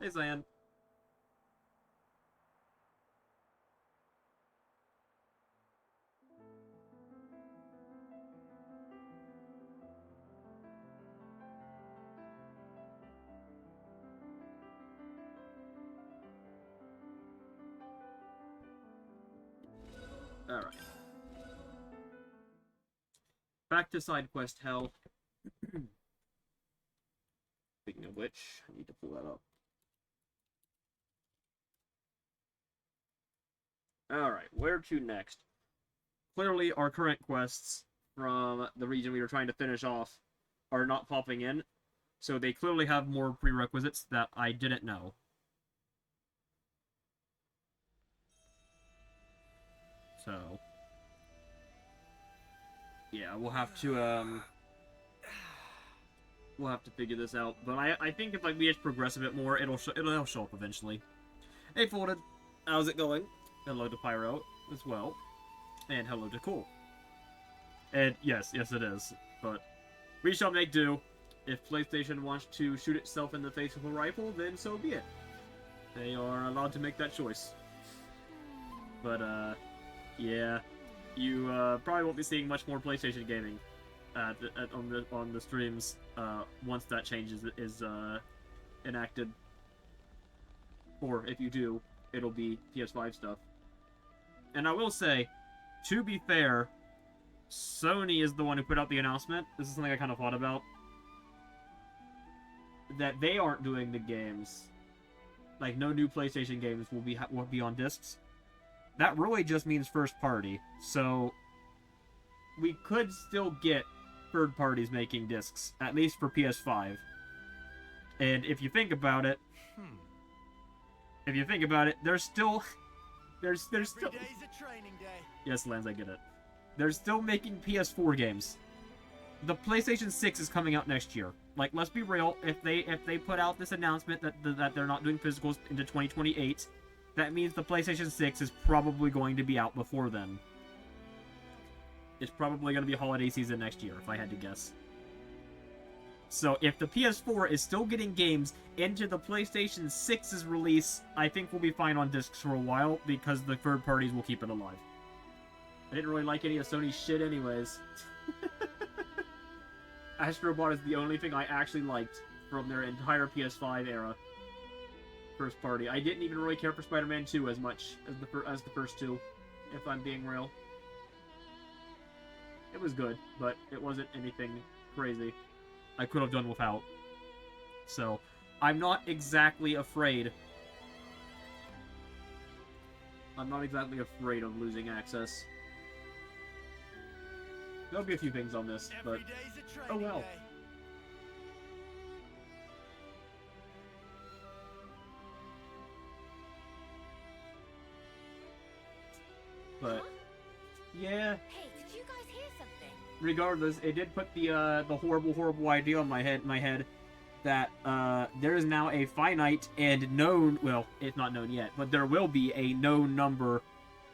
Hey, Zion. Alright. Back to side quest hell. Speaking of which, I need to pull that up. Alright, where to next? Clearly, our current quests from the region we were trying to finish off are not popping in, so they clearly have more prerequisites that I didn't know. So, yeah, we'll have to figure this out. But I think if like we just progress a bit more, it'll show up eventually. Hey, Folded, how's it going? Hello to Pyro as well, and hello to Cool. And yes, it is. But we shall make do. If PlayStation wants to shoot itself in the face with a rifle, then so be it. They are allowed to make that choice. But yeah, you probably won't be seeing much more PlayStation gaming on the streams once that change is enacted. Or if you do, it'll be PS5 stuff. And I will say, to be fair, Sony is the one who put out the announcement. This is something I kind of thought about. That they aren't doing the games. Like, no new PlayStation games will be on discs. That really just means first party. So, we could still get third parties making discs, at least for PS5. And if you think about it, there's still. Every day's a training day. Yes, Lance, I get it. They're still making PS4 games. The PlayStation 6 is coming out next year. Like, let's be real. If they put out this announcement that they're not doing physicals into 2028, that means the PlayStation 6 is probably going to be out before then. It's probably going to be holiday season next year, if I had to guess. So, if the PS4 is still getting games into the PlayStation 6's release, I think we'll be fine on discs for a while, because the third parties will keep it alive. I didn't really like any of Sony's shit anyways. Astrobot is the only thing I actually liked from their entire PS5 era. First party. I didn't even really care for Spider-Man 2 as much as the first two, if I'm being real. It was good, but it wasn't anything crazy I could have done without. So, I'm not exactly afraid. I'm not exactly afraid of losing access. There'll be a few things on this, but oh well. But yeah. Hey, did you guys hear something? Regardless, it did put the horrible idea on my head that there is now a finite and known, well, it's not known yet, but there will be a known number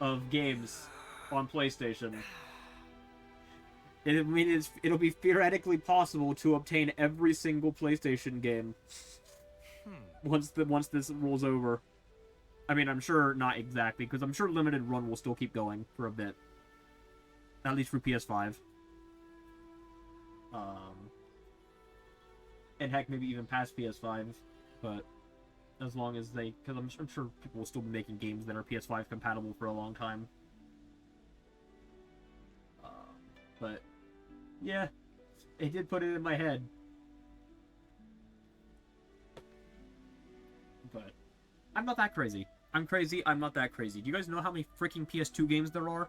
of games on PlayStation. It'll be theoretically possible to obtain every single PlayStation game once this rolls over. I mean, I'm sure not exactly, because I'm sure Limited Run will still keep going for a bit. At least for PS5. And heck, maybe even past PS5. But as long as they... Because I'm sure people will still be making games that are PS5 compatible for a long time. But... yeah, it did put it in my head. But I'm not that crazy. I'm crazy, I'm not that crazy. Do you guys know how many freaking PS2 games there are?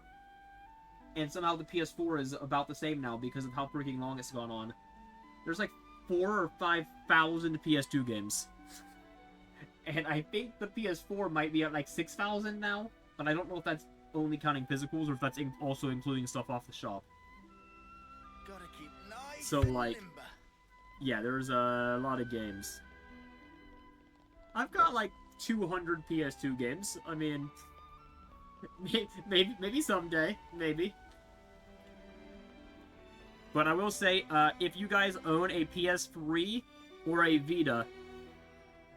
And somehow the PS4 is about the same now because of how freaking long it's gone on. There's like 4,000 or 5,000 PS2 games. And I think the PS4 might be at like 6,000 now. But I don't know if that's only counting physicals or if that's also including stuff off the shop. Gotta keep nice So, like, limber. yeah, there's a lot of games. I've got like 200 PS2 games. I mean, maybe someday, maybe. But I will say, if you guys own a PS3 or a Vita,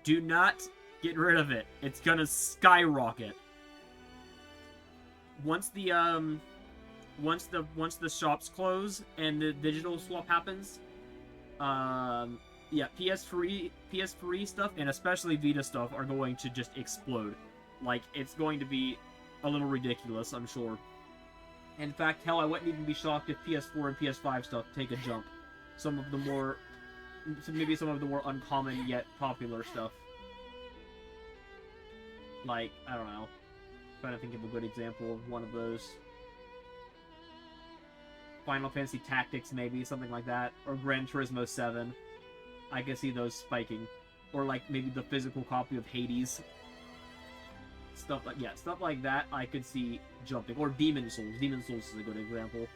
do not Get rid of it. It's gonna skyrocket. Once the shops close and the digital swap happens, yeah, PS3 stuff and especially Vita stuff are going to just explode. Like, it's going to be a little ridiculous, I'm sure. In fact, hell, I wouldn't even be shocked if PS4 and PS5 stuff take a jump. Maybe some of the more uncommon yet popular stuff. Like, I don't know. I'm trying to think of a good example of one of those. Final Fantasy Tactics, maybe, something like that. Or Gran Turismo 7. I can see those spiking. Or, like, maybe the physical copy of Hades. Stuff like that I could see jumping. Or Demon Souls. Demon Souls is a good example.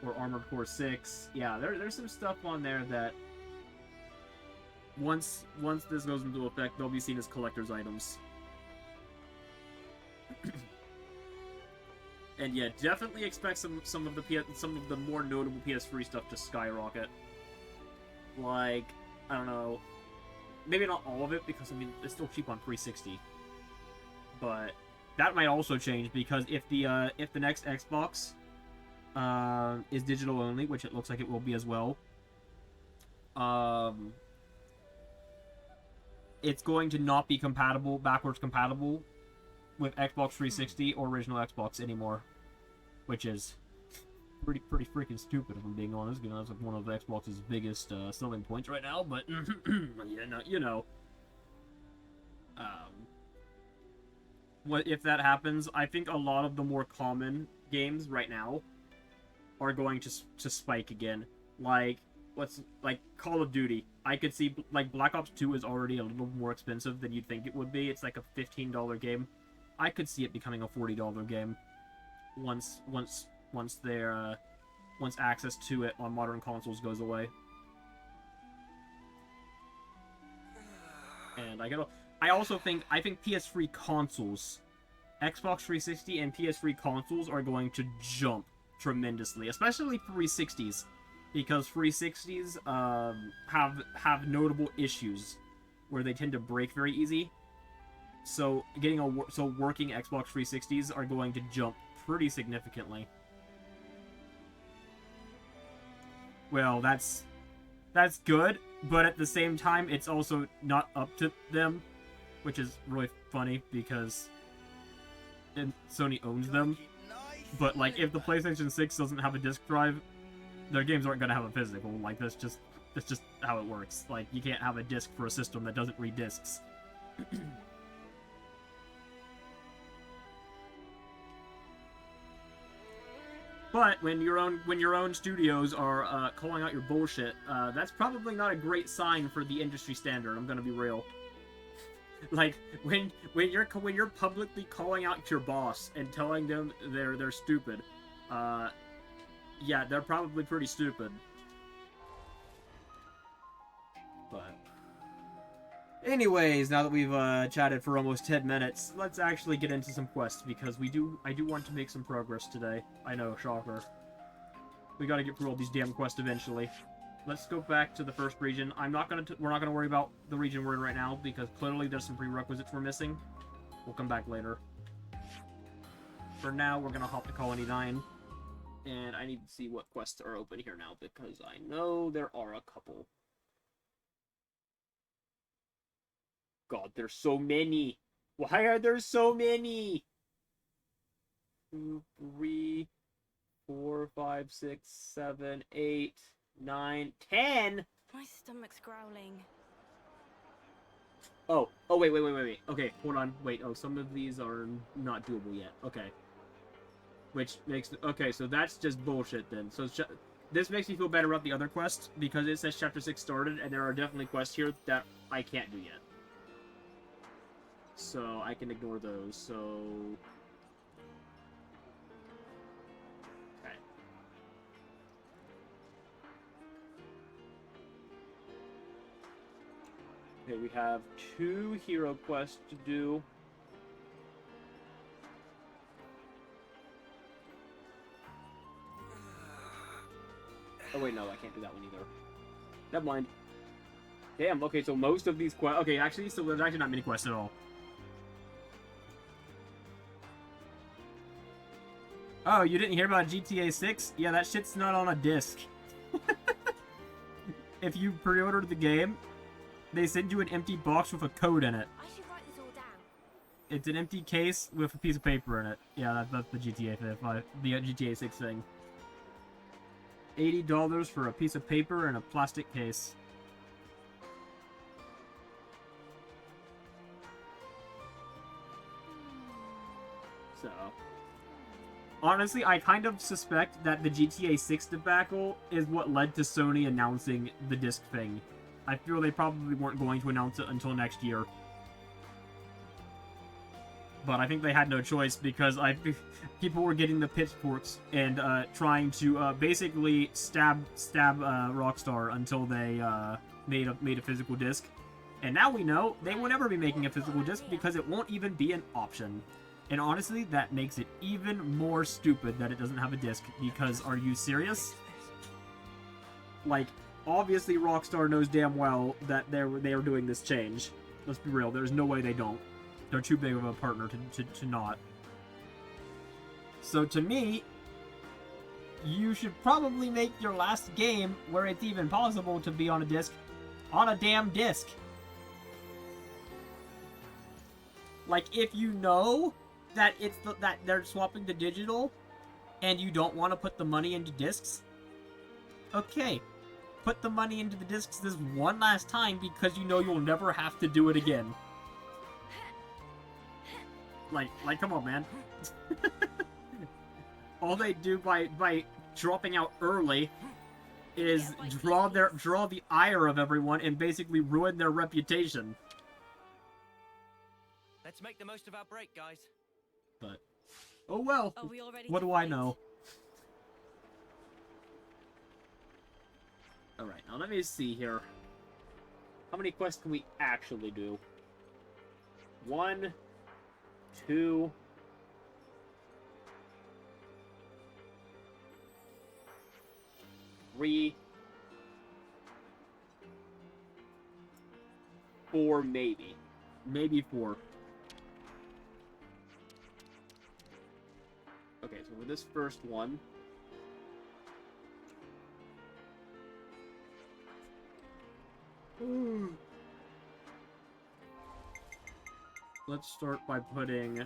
Or Armored Core 6. Yeah, there's some stuff on there that once this goes into effect, they'll be seen as collector's items. And yeah, definitely expect some of the more notable PS3 stuff to skyrocket. Like, I don't know, maybe not all of it, because I mean it's still cheap on 360. But that might also change, because if the next Xbox is digital only, which it looks like it will be as well, it's going to not be backwards compatible with Xbox 360 or original Xbox anymore, which is pretty freaking stupid if I'm being honest. You know, that's like one of Xbox's biggest selling points right now. But you know, what if that happens? I think a lot of the more common games right now are going to spike again. Like Call of Duty. I could see, like, Black Ops 2 is already a little more expensive than you'd think it would be. It's like a $15 game. I could see it becoming a $40 game once access to it on modern consoles goes away. And I think PS3 consoles, Xbox 360 and PS3 consoles are going to jump tremendously, especially 360s, because 360s have notable issues where they tend to break very easy. So working Xbox 360s are going to jump pretty significantly. Well, that's good, but at the same time, it's also not up to them, which is really funny because Sony owns them. But like, if the PlayStation 6 doesn't have a disc drive, their games aren't going to have a physical. Like, that's just how it works. Like, you can't have a disc for a system that doesn't read discs. But when your own studios are calling out your bullshit, that's probably not a great sign for the industry standard. I'm gonna be real. Like, when you're publicly calling out your boss and telling them they're stupid, yeah, they're probably pretty stupid. But anyways, now that we've chatted for almost 10 minutes, let's actually get into some quests, because I do want to make some progress today. I know, shocker. We gotta get through all these damn quests eventually. Let's go back to the first region. we're not gonna worry about the region we're in right now, because clearly there's some prerequisites we're missing. We'll come back later. For now, we're gonna hop to Colony 9. And I need to see what quests are open here now, because I know there are a couple. God, there's so many! Why are there so many? 2, 3, 4, 5, 6, 7, 8, 9, 10! My stomach's growling. Oh, wait. Okay, hold on. Wait, some of these are not doable yet. Okay. Which makes... Okay, so that's just bullshit then. So this makes me feel better about the other quests, because it says Chapter 6 started, and there are definitely quests here that I can't do yet. So I can ignore those, so... Okay. Okay, we have 2 hero quests to do. Oh wait, no, I can't do that one either. Never mind. Damn, okay, so most of these quests... Okay, actually, so there's actually not many quests at all. Oh, you didn't hear about GTA 6? Yeah, that shit's not on a disc. If you pre-ordered the game, they send you an empty box with a code in it. I should write this all down. It's an empty case with a piece of paper in it. Yeah, that's the GTA 5, the GTA 6 thing. $80 for a piece of paper and a plastic case. So, honestly, I kind of suspect that the GTA 6 debacle is what led to Sony announcing the disc thing. I feel they probably weren't going to announce it until next year. But I think they had no choice because people were getting the pitchforks and trying to basically stab Rockstar until they made a physical disc. And now we know they will never be making a physical disc because it won't even be an option. And honestly, that makes it even more stupid that it doesn't have a disc, because are you serious? Like, obviously Rockstar knows damn well that they are doing this change. Let's be real, there's no way they don't. They're too big of a partner to not. So to me, you should probably make your last game, where it's even possible to be on a disc, on a damn disc. Like, if you know that that they're swapping to digital, and you don't want to put the money into discs, okay, put the money into the discs this one last time because you know you'll never have to do it again. Like, come on, man. All they do by dropping out early is draw the ire of everyone and basically ruin their reputation. Let's make the most of our break, guys. But, oh well, Are we all ready what to do I fight? know? Alright, now let me see here. How many quests can we actually do? 1, 2... 3... 4, maybe. Maybe 4. Okay, so with this first one... Let's start by putting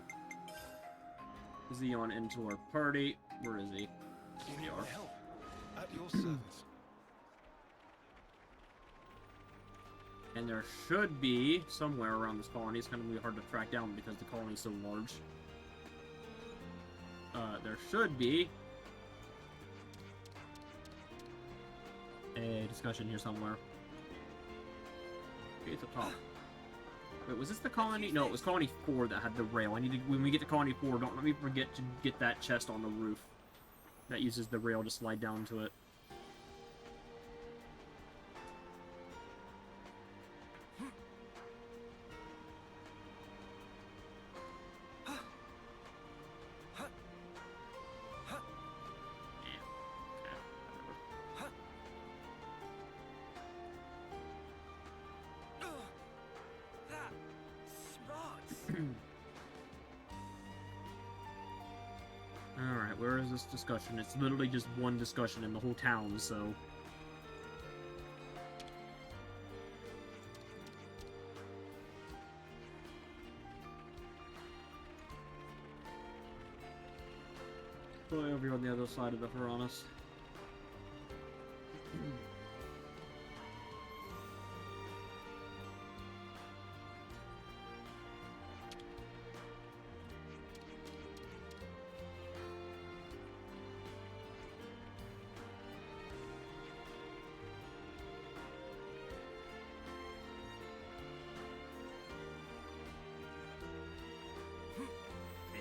Xeon into our party. Where is he? Here we are. Help. At your service. And there should be, somewhere around this colony, it's going to be hard to track down because the colony is so large. There should be a discussion here somewhere. Okay, it's up top. Wait, was this the colony? No, it was colony 4 that had the rail. I need to, when we get to colony 4, don't let me forget to get that chest on the roof. That uses the rail to slide down to it. Alright, where is this discussion? It's literally just one discussion in the whole town, so... Probably over here on the other side of the Piranhas.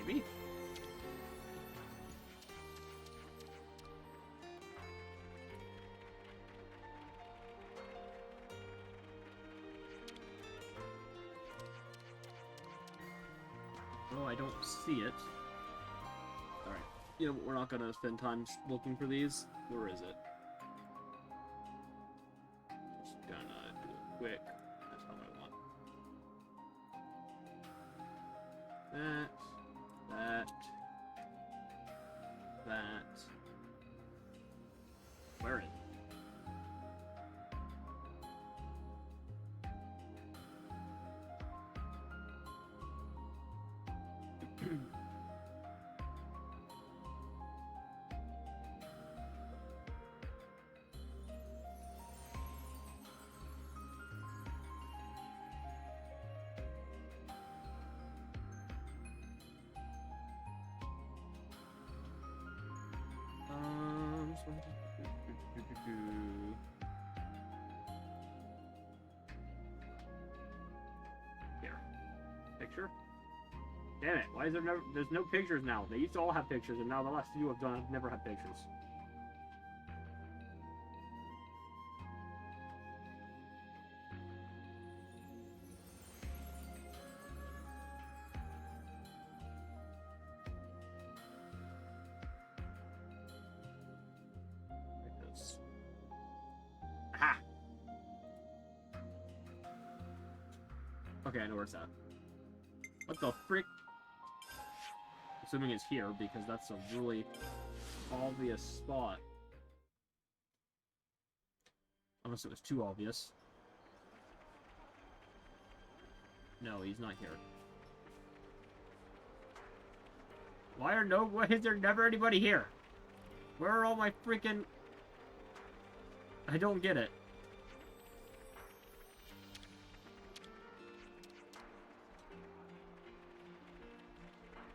Maybe? Oh, I don't see it. Alright. You know, we're not gonna spend time looking for these. Where is it? Just gonna do it. quick. That's not what I want. That. Where is it? Here. Picture? Damn it, why is there there's no pictures now? They used to all have pictures, and now the last few I've done have never had pictures. Like this. Aha! Okay, I know where it's at. What the frick? Assuming it's here, because that's a really obvious spot. Unless it was too obvious. No, he's not here. Why is there never anybody here? Where are all my freaking... I don't get it.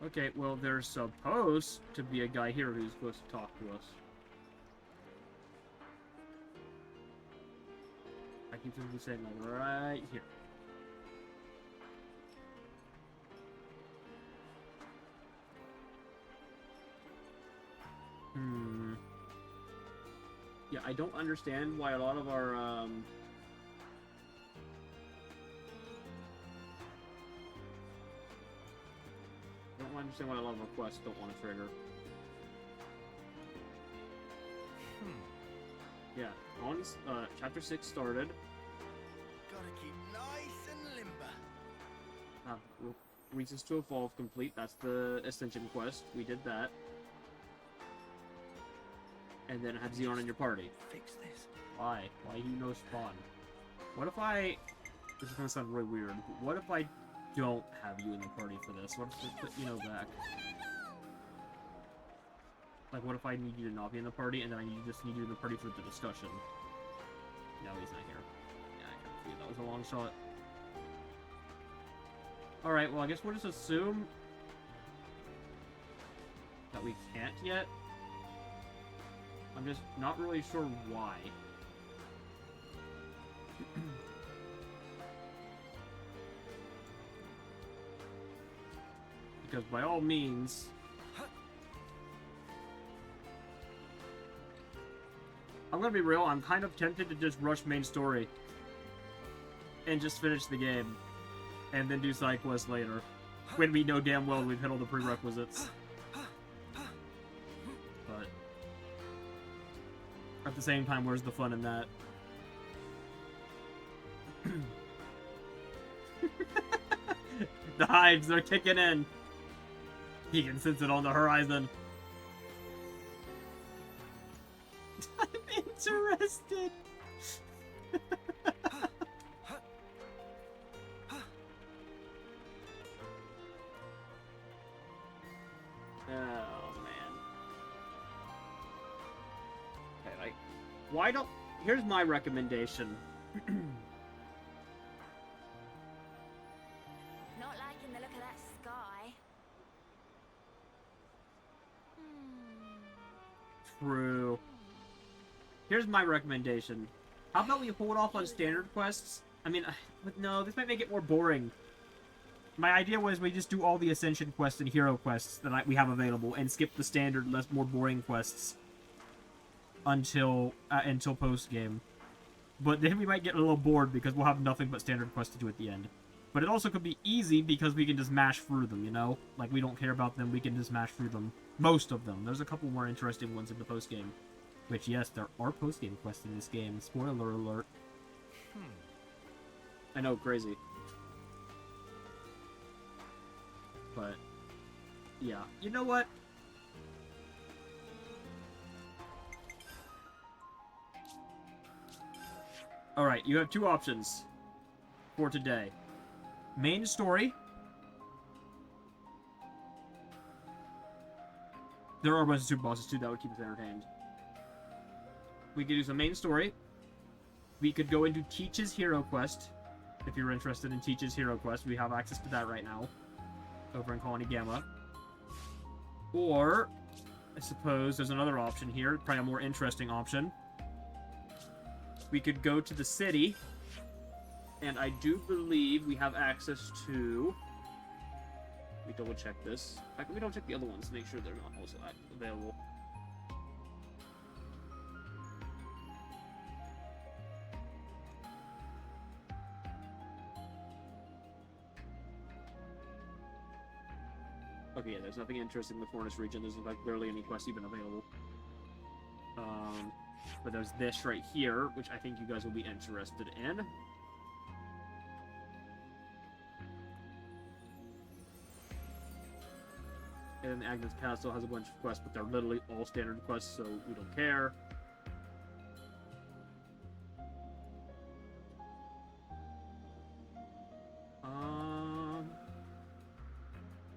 Okay, well, there's supposed to be a guy here who's supposed to talk to us. I keep saying that right here. Yeah, I don't understand why a lot of our, I don't understand why a lot of our quests don't want to trigger. Yeah, once Chapter 6 started. Gotta keep nice and limber. Reasons to Evolve complete. That's the Ascension quest. We did that. And then have Xeon in your party. Fix this. Why? Why he no spawn? What if I... This is gonna sound really weird. What if I don't have you in the party for this? What if I just put back? Like, what if I need you to not be in the party, and then I just need you in the party for the discussion? No, he's not here. Yeah, I can't see. That was a long shot. Alright, well, I guess we'll just assume that we can't yet. I'm just not really sure why. Because by all means... I'm gonna be real, I'm kind of tempted to just rush main story. And just finish the game. And then do side quests later. When we know damn well we've hit all the prerequisites. But... at the same time, where's the fun in that? The hives are kicking in. He can sense it on the horizon. I'm interested. Why don't... Here's my recommendation. Not liking the look of that sky. True. Here's my recommendation. How about we hold off on standard quests? I mean, but no, this might make it more boring. My idea was we just do all the Ascension quests and Hero quests that we have available and skip the standard, more boring quests. Until post game, but then we might get a little bored because we'll have nothing but standard quests to do at the end. But it also could be easy because we can just mash through them, you know? Like, we don't care about them, we can just mash through them. Most of them. There's a couple more interesting ones in the post game. Which, yes, there are post game quests in this game. Spoiler alert. I know, crazy. But, yeah. You know what? Alright, you have two options for today. Main story. There are a bunch of super bosses too that would keep us entertained. We could do some main story. We could go into Teach's Hero Quest. If you're interested in Teach's Hero Quest, we have access to that right now. Over in Colony Gamma. Or, I suppose there's another option here. Probably a more interesting option. We could go to the city. And I do believe we have access to... Let me double check this. Let me double check the other ones to make sure they're not also available. Okay, yeah, there's nothing interesting in the Forest region. There's like barely any quests even available. But there's this right here, which I think you guys will be interested in. And Agnes Castle has a bunch of quests, but they're literally all standard quests, so we don't care.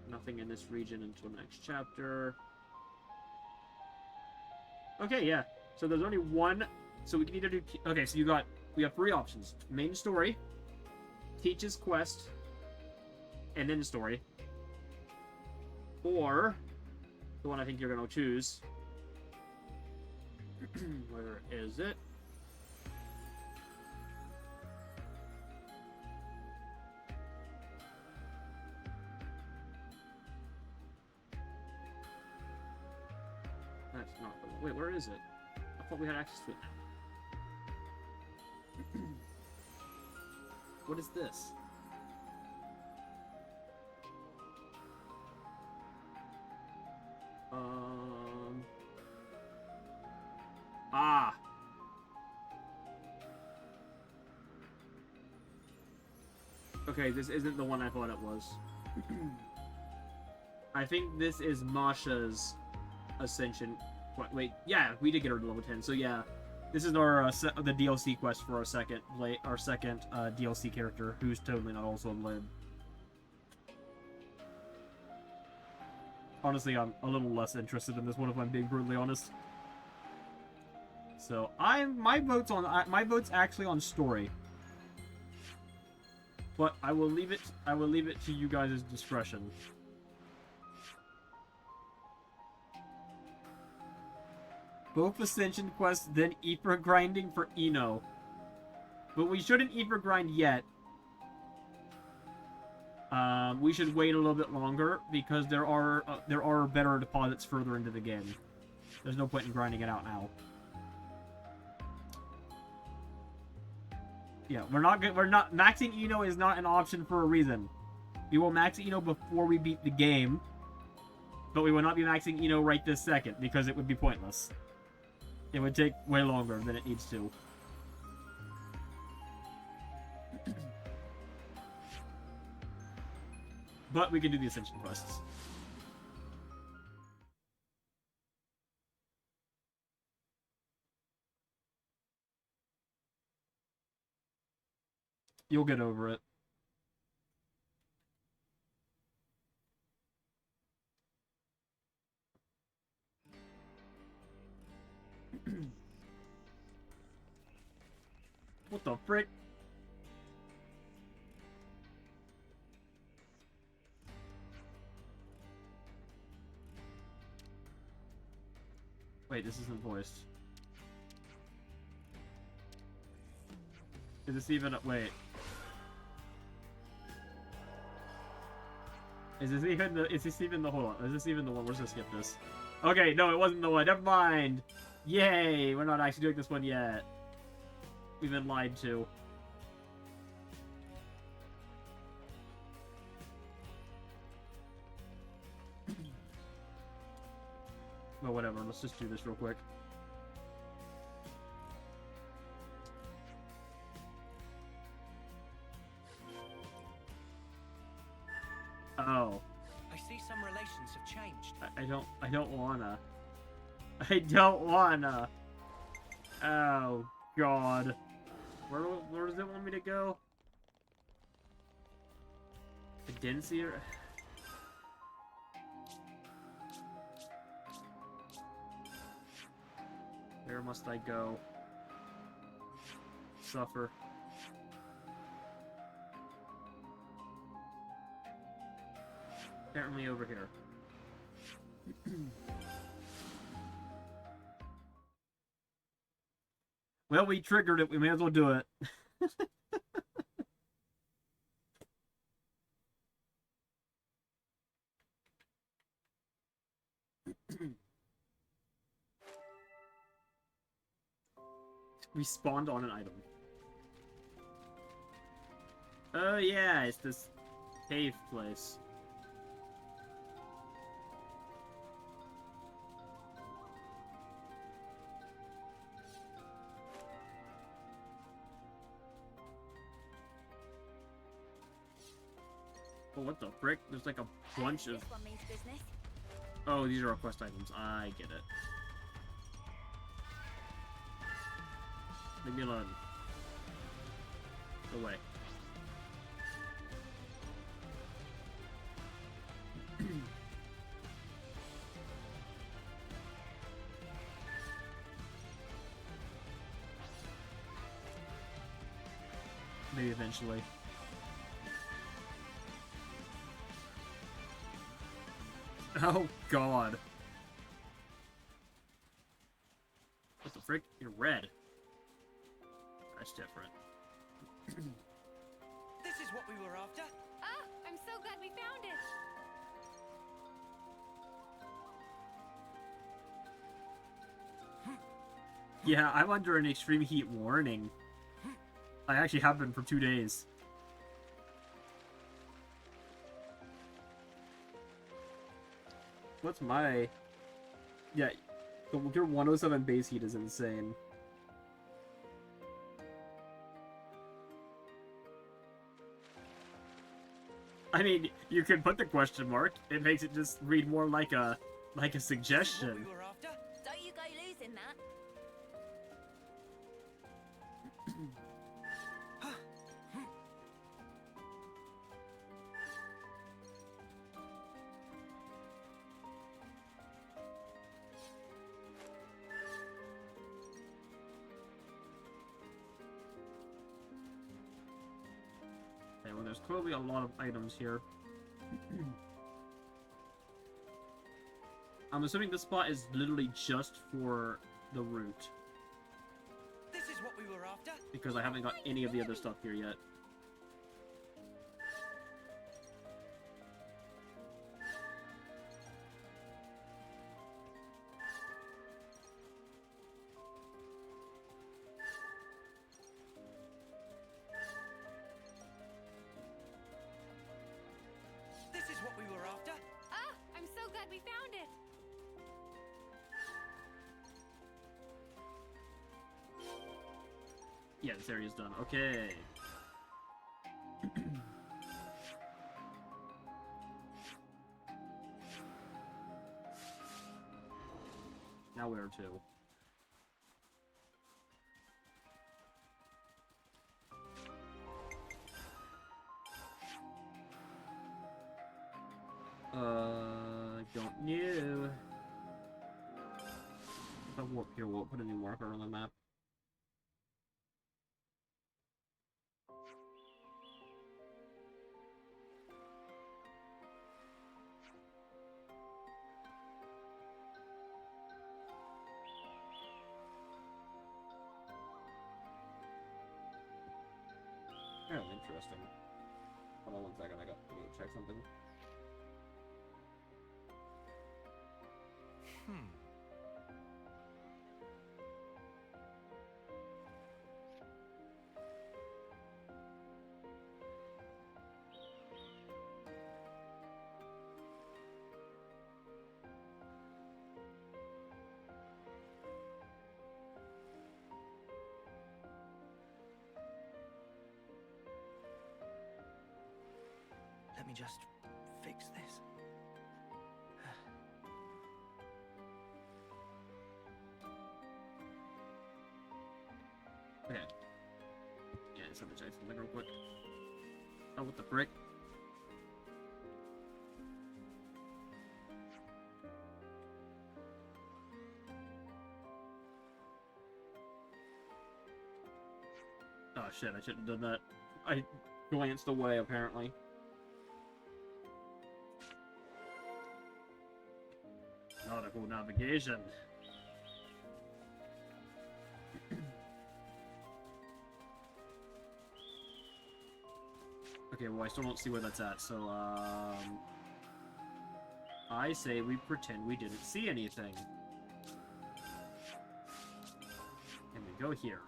Nothing in this region until next chapter. Okay, yeah. So there's only one. So we can either do. Okay, so we have three options: main story, Teach's quest, and then story. Or the one I think you're gonna choose. Where is it? That's not the one. Wait, where is it? I thought we had access to it now. What is this? Ah! Okay, this isn't the one I thought it was. I think this is Masha's Ascension. Wait, yeah, we did get her to level 10, so yeah. This is our the DLC quest for our second DLC character, who's totally not also in Lib. Honestly, I'm a little less interested in this one if I'm being brutally honest. So my vote's actually on story. But I will leave it to you guys' discretion. Both Ascension quests, then Ether grinding for Eno. But we shouldn't Ether grind yet. We should wait a little bit longer because there are better deposits further into the game. There's no point in grinding it out now. Yeah, we're not maxing Eno is not an option for a reason. We will max Eno before we beat the game, but we will not be maxing Eno right this second because it would be pointless. It would take way longer than it needs to. But we can do the Ascension quests. You'll get over it. What the frick? Wait, this isn't voiced. Is this even... Wait. Is this even the... Hold on. Is this even the one? We're just gonna skip this. Okay, no, it wasn't the one. Never mind. Yay! We're not actually doing this one yet. We've been lied to. Well, whatever. Let's just do this real quick. I don't wanna. I don't wanna. Oh, God. Where does it want me to go? I didn't see her. Where must I go? Suffer. Apparently over here. Well, we triggered it. We may as well do it. We spawned on an item. Oh yeah, it's this cave place. Oh, what the frick? There's like a bunch of... This one means business. Oh, these are our quest items. I get it. Leave me alone. Go away. Maybe eventually. Oh, God. What the frick? You're red. That's different. This is what we were after. Ah, I'm so glad we found it. Yeah, I'm under an extreme heat warning. I actually have been for 2 days. What's my... Yeah, your 107 base heat is insane. I mean, you could put the question mark. It makes it just read more like a suggestion. What we were after. Don't you go losing that. Okay, well, there's clearly a lot of items here. I'm assuming this spot is literally just for the route, This is what we were after. because I haven't got any of the other stuff here yet. This is what we were after. Ah, I'm so glad we found it. Yeah, this area's done. Okay. Now where to? Don't know. If I warp here, we'll put a new marker on the map. Oh, interesting. Hold on 1 second, I got to check something. Let me just fix this. just have to check something real quick. Oh, what the frick? Oh shit, I shouldn't have done that. I glanced away, apparently. Nautical navigation. Okay, well, I still don't see where that's at, so, I say we pretend we didn't see anything. And we go here.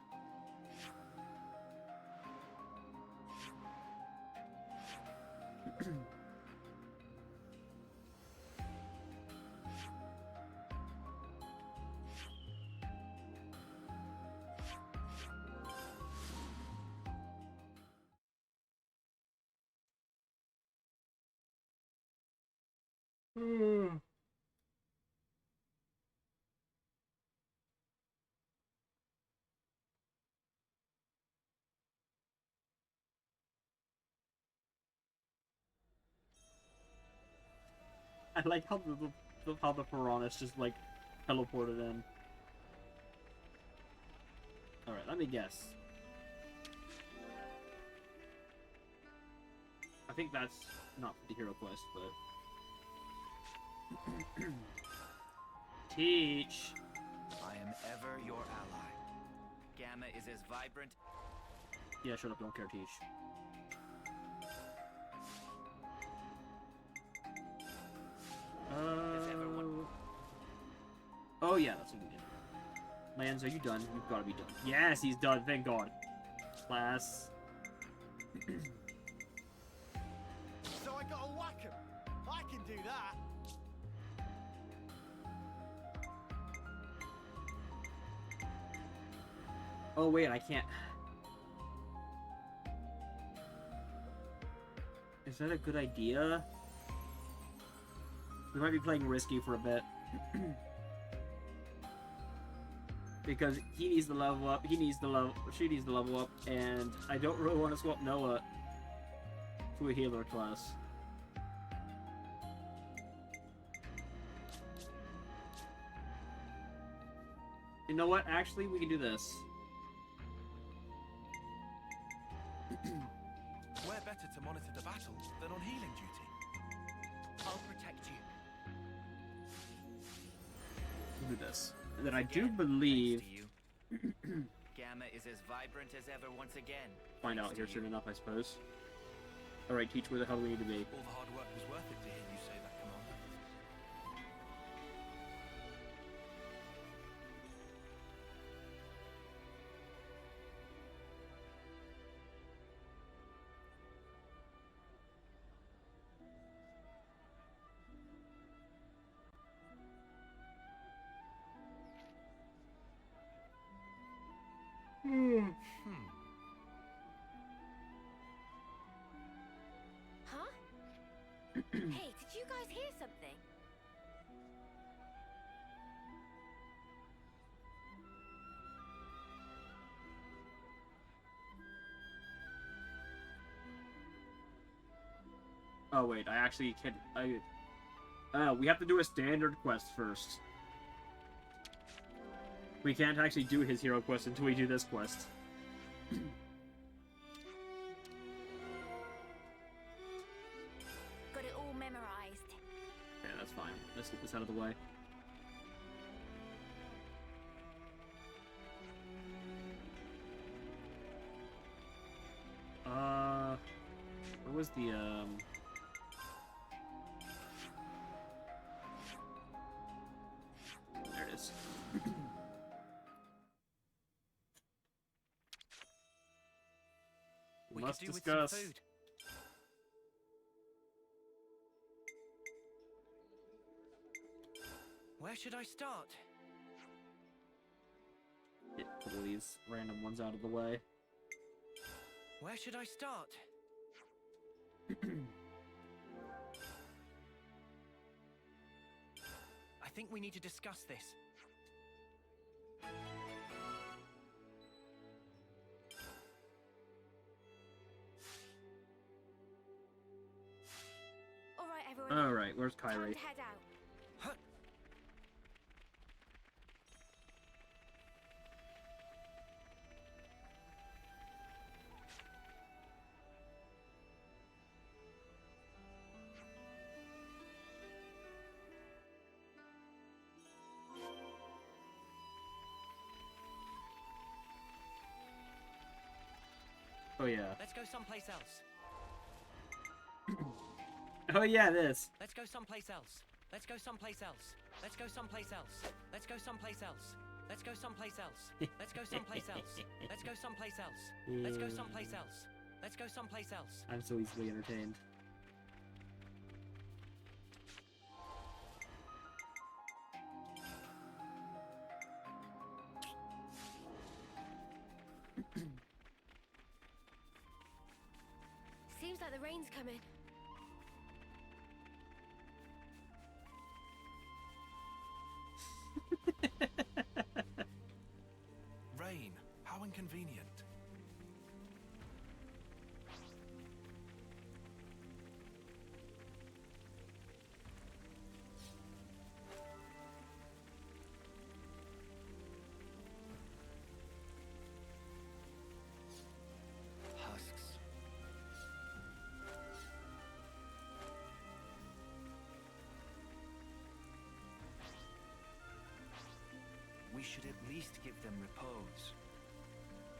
I like how the piranhas just like teleported in. All right, let me guess. I think that's not the hero quest, but Teach. I am ever your ally. Gamma is as vibrant. Yeah, shut up. Don't care. Teach. Oh yeah, that's what we did. Lance, are you done? You've got to be done. Yes, he's done. Thank God. Class. So I gotta whack him. I can do that. Oh wait, I can't. Is that a good idea? We might be playing risky for a bit. Because he needs to level up, she needs to level up, and I don't really want to swap Noah to a healer class. You know what? Actually, we can do this. Where better to monitor the battle than on healing duty? I'll protect you. We'll do this. And then I do Again, believe... thanks to you. Gamma is as vibrant as ever once again. Find out here soon enough, I suppose. Alright, Teach, where the hell do we need to be? All the hard work was worth it to hear you say that, Commander. Huh? Hey, did you guys hear something? Oh wait, I actually can't... we have to do a standard quest first. We can't actually do his hero quest until we do this quest. Got it all memorized. Okay, that's fine. Let's get this out of the way. Where was the, There it is. We Must could do discuss. with some food. Where should I start? Get all these random ones out of the way. Where should I start? I think we need to discuss this. everyone. Alright, where's Time Kyrie? to head out. Oh yeah. Let's go someplace else. Oh yeah, this. Let's go someplace else. Let's go someplace else. Let's go someplace else. Let's go someplace else. Let's go someplace else. Let's go someplace else. Let's go someplace else. Let's go someplace else. Let's go someplace else. I'm so easily entertained. Seems like the rain's coming. Rain. How inconvenient. Husks. We should at least give them repose.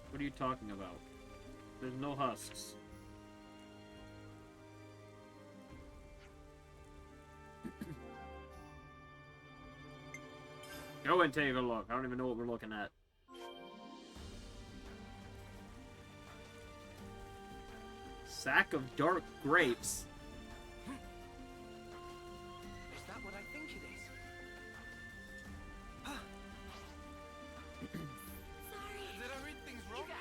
What are you talking about? There's no husks. Go and take a look. I don't even know what we're looking at. Sack of dark grapes. Is that what I think it is? Sorry. Did I read things You wrong? guys.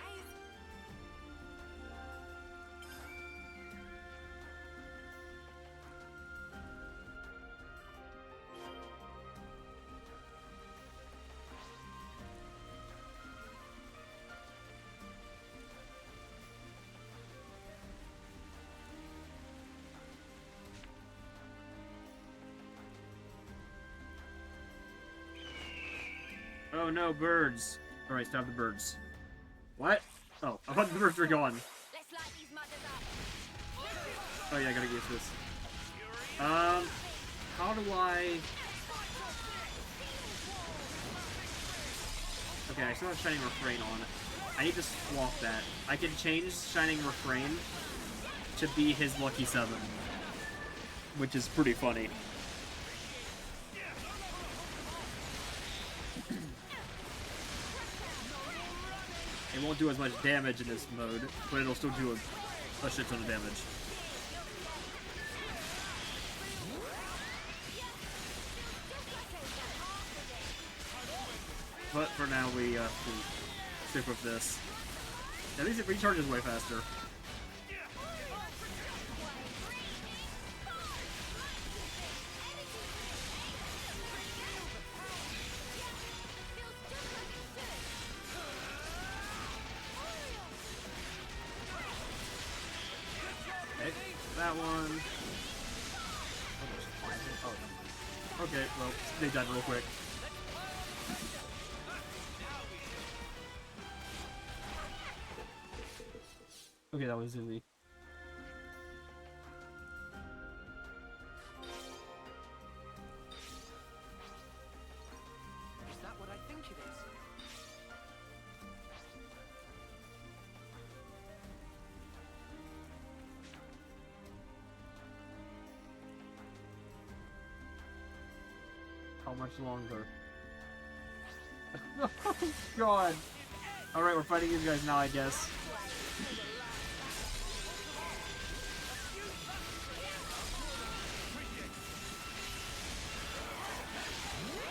Oh no, birds. Alright, stop the birds. What? Oh, I thought the birds were gone. Let's light these mothers up. Oh yeah, I gotta use this. How do I... Okay, I still have Shining Refrain on. I need to swap that. I can change Shining Refrain to be his Lucky 7. Which is pretty funny. It won't do as much damage in this mode, but it'll still do a shit ton of damage. But for now, we stick with this. At least it recharges way faster. Okay, that one. Oh, okay, well, they died real quick. Okay, that was easy. Is that what I think it is? How much longer? Oh god! Alright, we're fighting these guys now, I guess.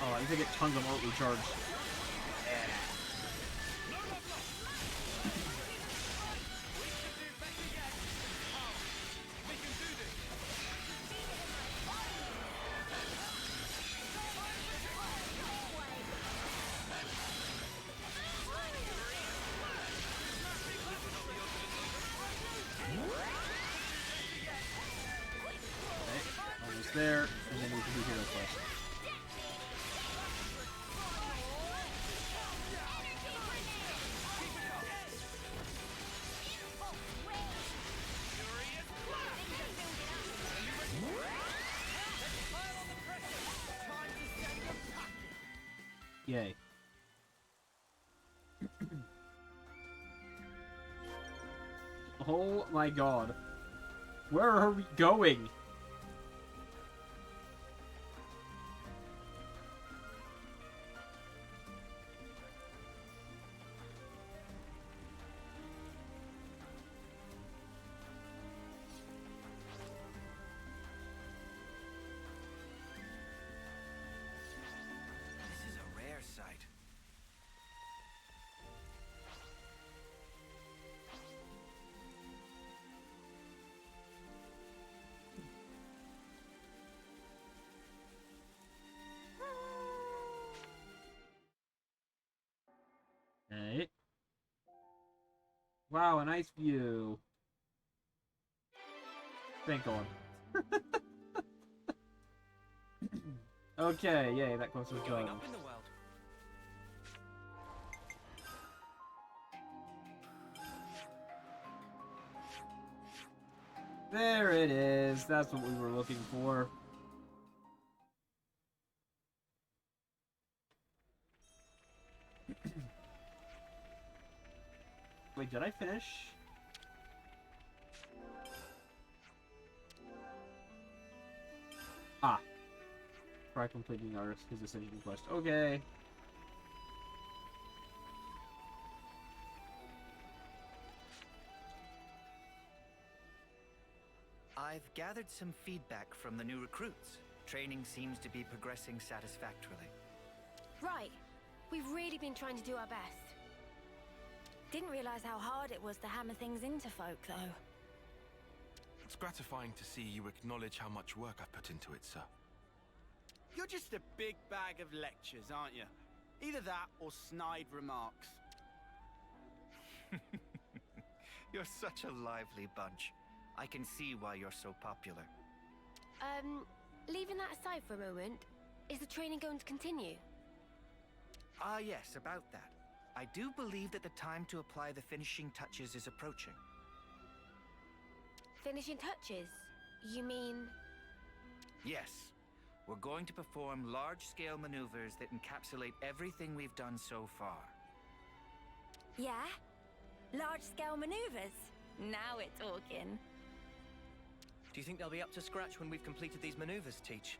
Oh, I think I get tons of art recharge. Okay, almost quest there, and then we can do hero quest. Yay. Oh my god. Where are we going? This is a rare sight. Okay. Wow, a nice view. Thank God. Okay, yay, that quest was Going done. up in the world. There it is. That's what we were looking for. Wait, did I finish? Ah. Try completing his ascension quest. Okay. I've gathered some feedback from the new recruits. Training seems to be progressing satisfactorily. Right. We've really been trying to do our best. Didn't realize how hard it was to hammer things into folk, though. It's gratifying to see you acknowledge how much work I've put into it, sir. You're just a big bag of lectures, aren't you? Either that or snide remarks. You're such a lively bunch. I can see why you're so popular. Leaving that aside for a moment, is the training going to continue? Ah, yes, about that. I do believe that the time to apply the finishing touches is approaching. Finishing touches? You mean... Yes. We're going to perform large-scale maneuvers that encapsulate everything we've done so far. Yeah? Large-scale maneuvers? Now we're talking. Do you think they'll be up to scratch when we've completed these maneuvers, Teach?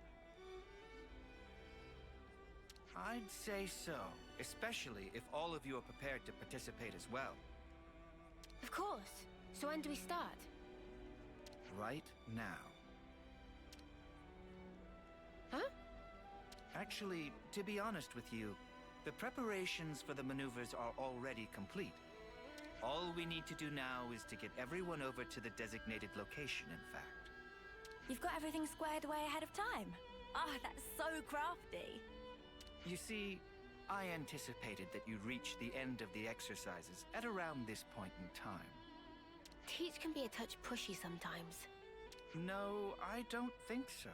I'd say so, especially if all of you are prepared to participate as well. Of course. So when do we start? Right now. Huh? Actually, to be honest with you, the preparations for the maneuvers are already complete. All we need to do now is to get everyone over to the designated location, in fact. You've got everything squared away ahead of time. Ah, that's so crafty. You see, I anticipated that you'd reach the end of the exercises at around this point in time. Teach can be a touch pushy sometimes. No, I don't think so.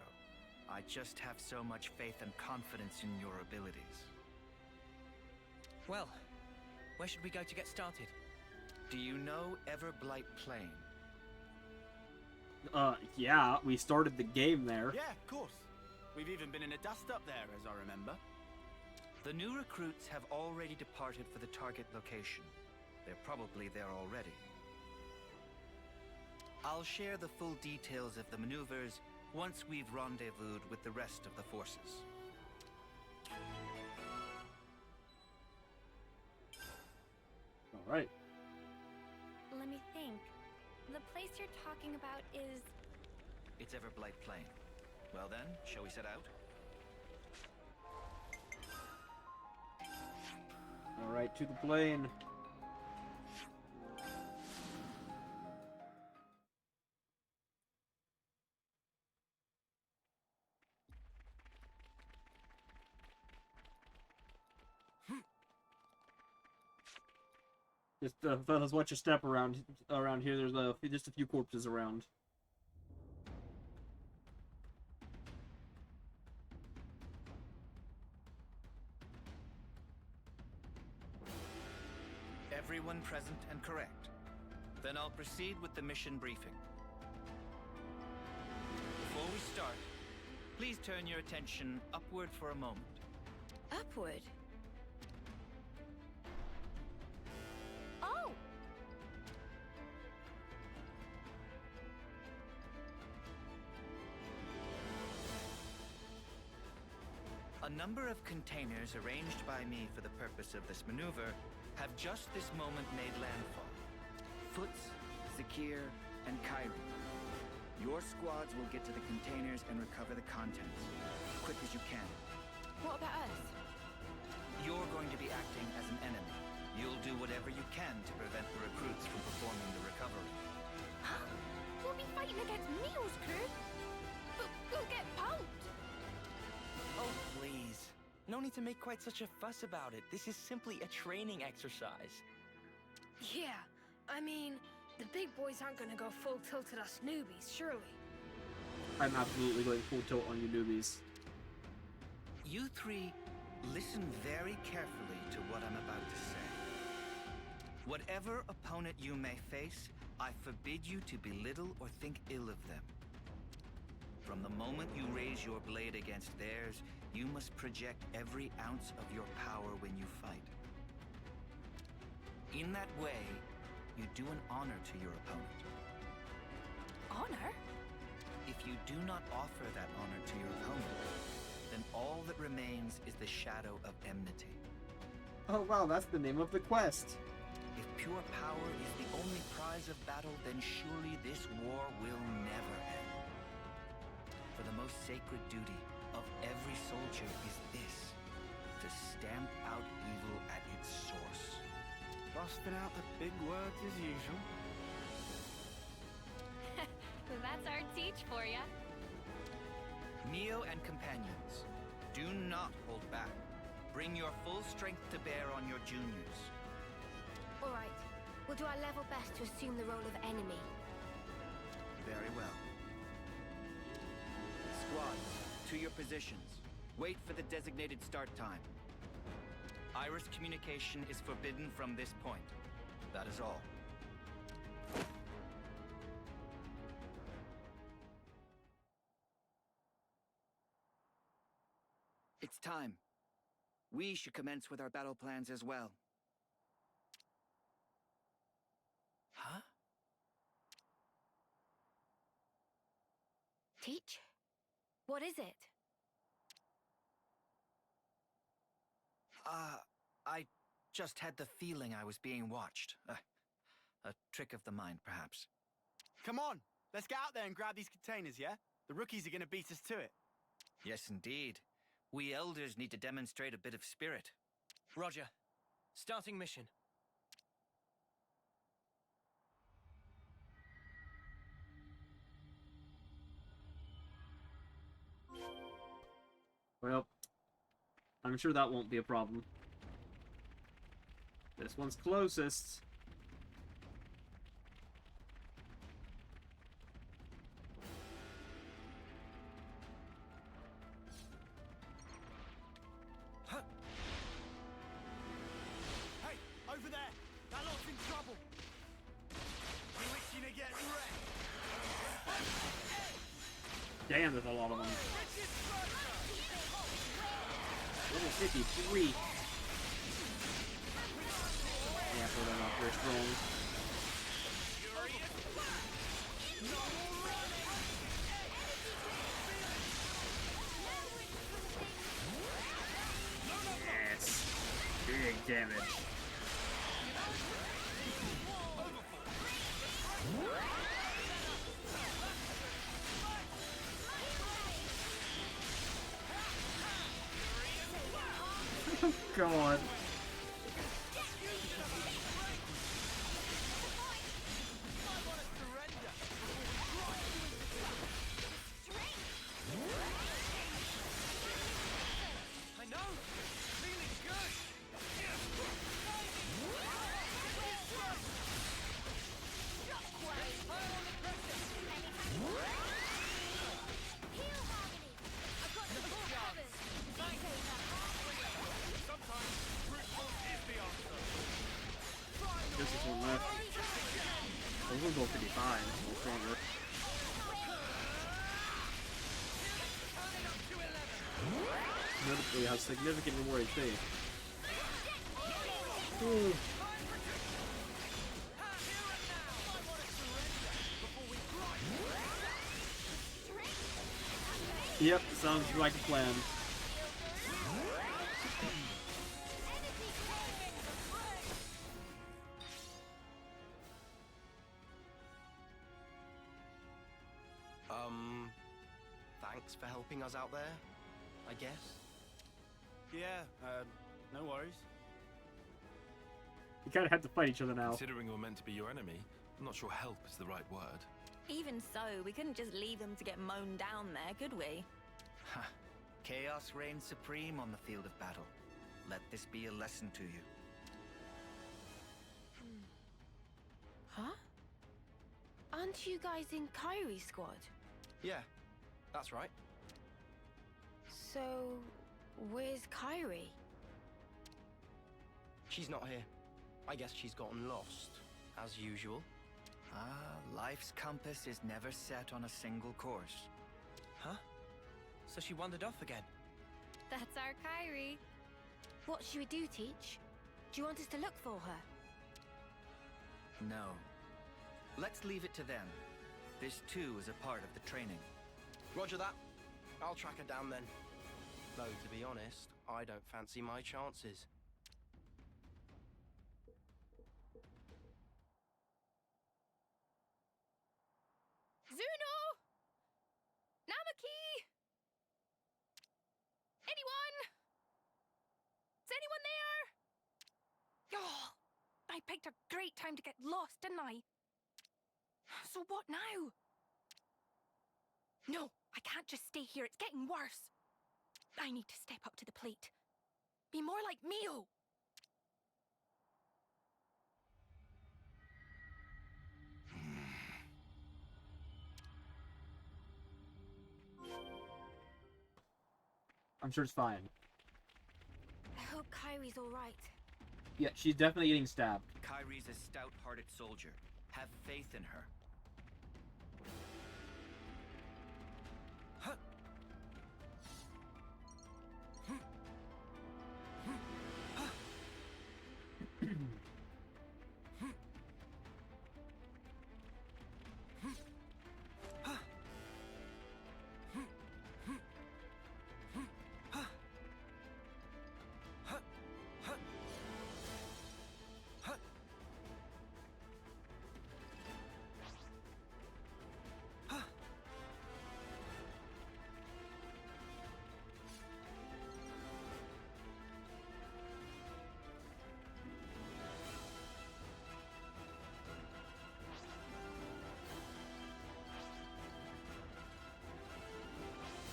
I just have so much faith and confidence in your abilities. Well, where should we go to get started? Do you know Everblight Plain? Yeah, we started the game there. Yeah, of course. We've even been in a dust-up there, as I remember. The new recruits have already departed for the target location. They're probably there already. I'll share the full details of the maneuvers once we've rendezvoused with the rest of the forces. Alright. Let me think. The place you're talking about is... It's Everblight Plain. Well then, shall we set out? Alright, to the plane. Just fellas, watch your step around here. There's just a few corpses around. Everyone present and correct. Then I'll proceed with the mission briefing. Before we start, please turn your attention upward for a moment. Upward? Oh! A number of containers arranged by me for the purpose of this maneuver have just this moment made landfall. Foots, Zakir, and Kyrie. Your squads will get to the containers and recover the contents. Quick as you can. What about us? You're going to be acting as an enemy. You'll do whatever you can to prevent the recruits from performing the recovery. Huh? We'll be fighting against Neo's crew? But we'll get pulped! Oh, please. No need to make quite such a fuss about it. This is simply a training exercise. Yeah, I mean, the big boys aren't gonna go full tilt at us newbies, surely. I'm absolutely going full tilt on you newbies. You three, listen very carefully to what I'm about to say. Whatever opponent you may face, I forbid you to belittle or think ill of them. From the moment you raise your blade against theirs, you must project every ounce of your power when you fight. In that way, you do an honor to your opponent. Honor? If you do not offer that honor to your opponent, then all that remains is the shadow of enmity. Oh wow, that's the name of the quest. If pure power is the only prize of battle, then surely this war will never end. For the most sacred duty of every soldier is this: to stamp out evil at its source. Busting out the big words as usual. That's our teach for ya. Neo and companions, do not hold back. Bring your full strength to bear on your juniors. All right. We'll do our level best to assume the role of enemy. Very well. Squads, to your positions. Wait for the designated start time. Iris communication is forbidden from this point. That is all. It's time. We should commence with our battle plans as well. Huh? Teach? What is it? I just had the feeling I was being watched. A trick of the mind, perhaps. Come on, let's get out there and grab these containers, yeah? The rookies are gonna beat us to it. Yes, indeed. We elders need to demonstrate a bit of spirit. Roger. Starting mission. Well, I'm sure that won't be a problem. This one's closest. Hey, over there! That lot's in trouble! You itching to get wrecked? Damn, there's a lot of them. Level 53. Yeah, so they're not very strong. Yes. Big damage. Oh god. I know! Feeling good! I've got the full covered. Sometimes brute one's all 55, a little stronger. Notably has significantly more HP. Ooh. Yep, sounds like a plan. Thanks for helping us out there, I guess. Yeah, no worries. You kind of have to fight each other now. Considering we're meant to be your enemy, I'm not sure help is the right word. Even so, we couldn't just leave them to get mown down there, could we? Ha! Chaos reigns supreme on the field of battle. Let this be a lesson to you. Huh? Aren't you guys in Kyrie's squad? Yeah, that's right. So, where's Kyrie? She's not here. I guess she's gotten lost, as usual. Life's compass is never set on a single course. Huh? So she wandered off again? That's our Kyrie. What should we do, Teach? Do you want us to look for her? No. Let's leave it to them. This too is a part of the training. Roger that. I'll track her down then. Though, to be honest, I don't fancy my chances. Zuno! Namaki! Anyone? Is anyone there? Oh, I picked a great time to get lost, didn't I? So what now? No, I can't just stay here. It's getting worse. I need to step up to the plate. Be more like Mio. I'm sure it's fine. I hope Kyrie's alright. Yeah, she's definitely getting stabbed. Kyrie's a stout-hearted soldier. Have faith in her.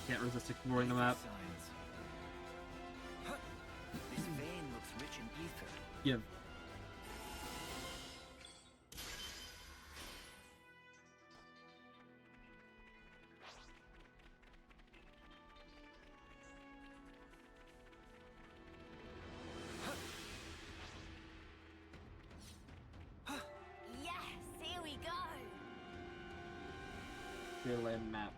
Can't resist exploring the map. Signs. This vein looks rich in ether. Yeah. Yes, here we go. Fill in map.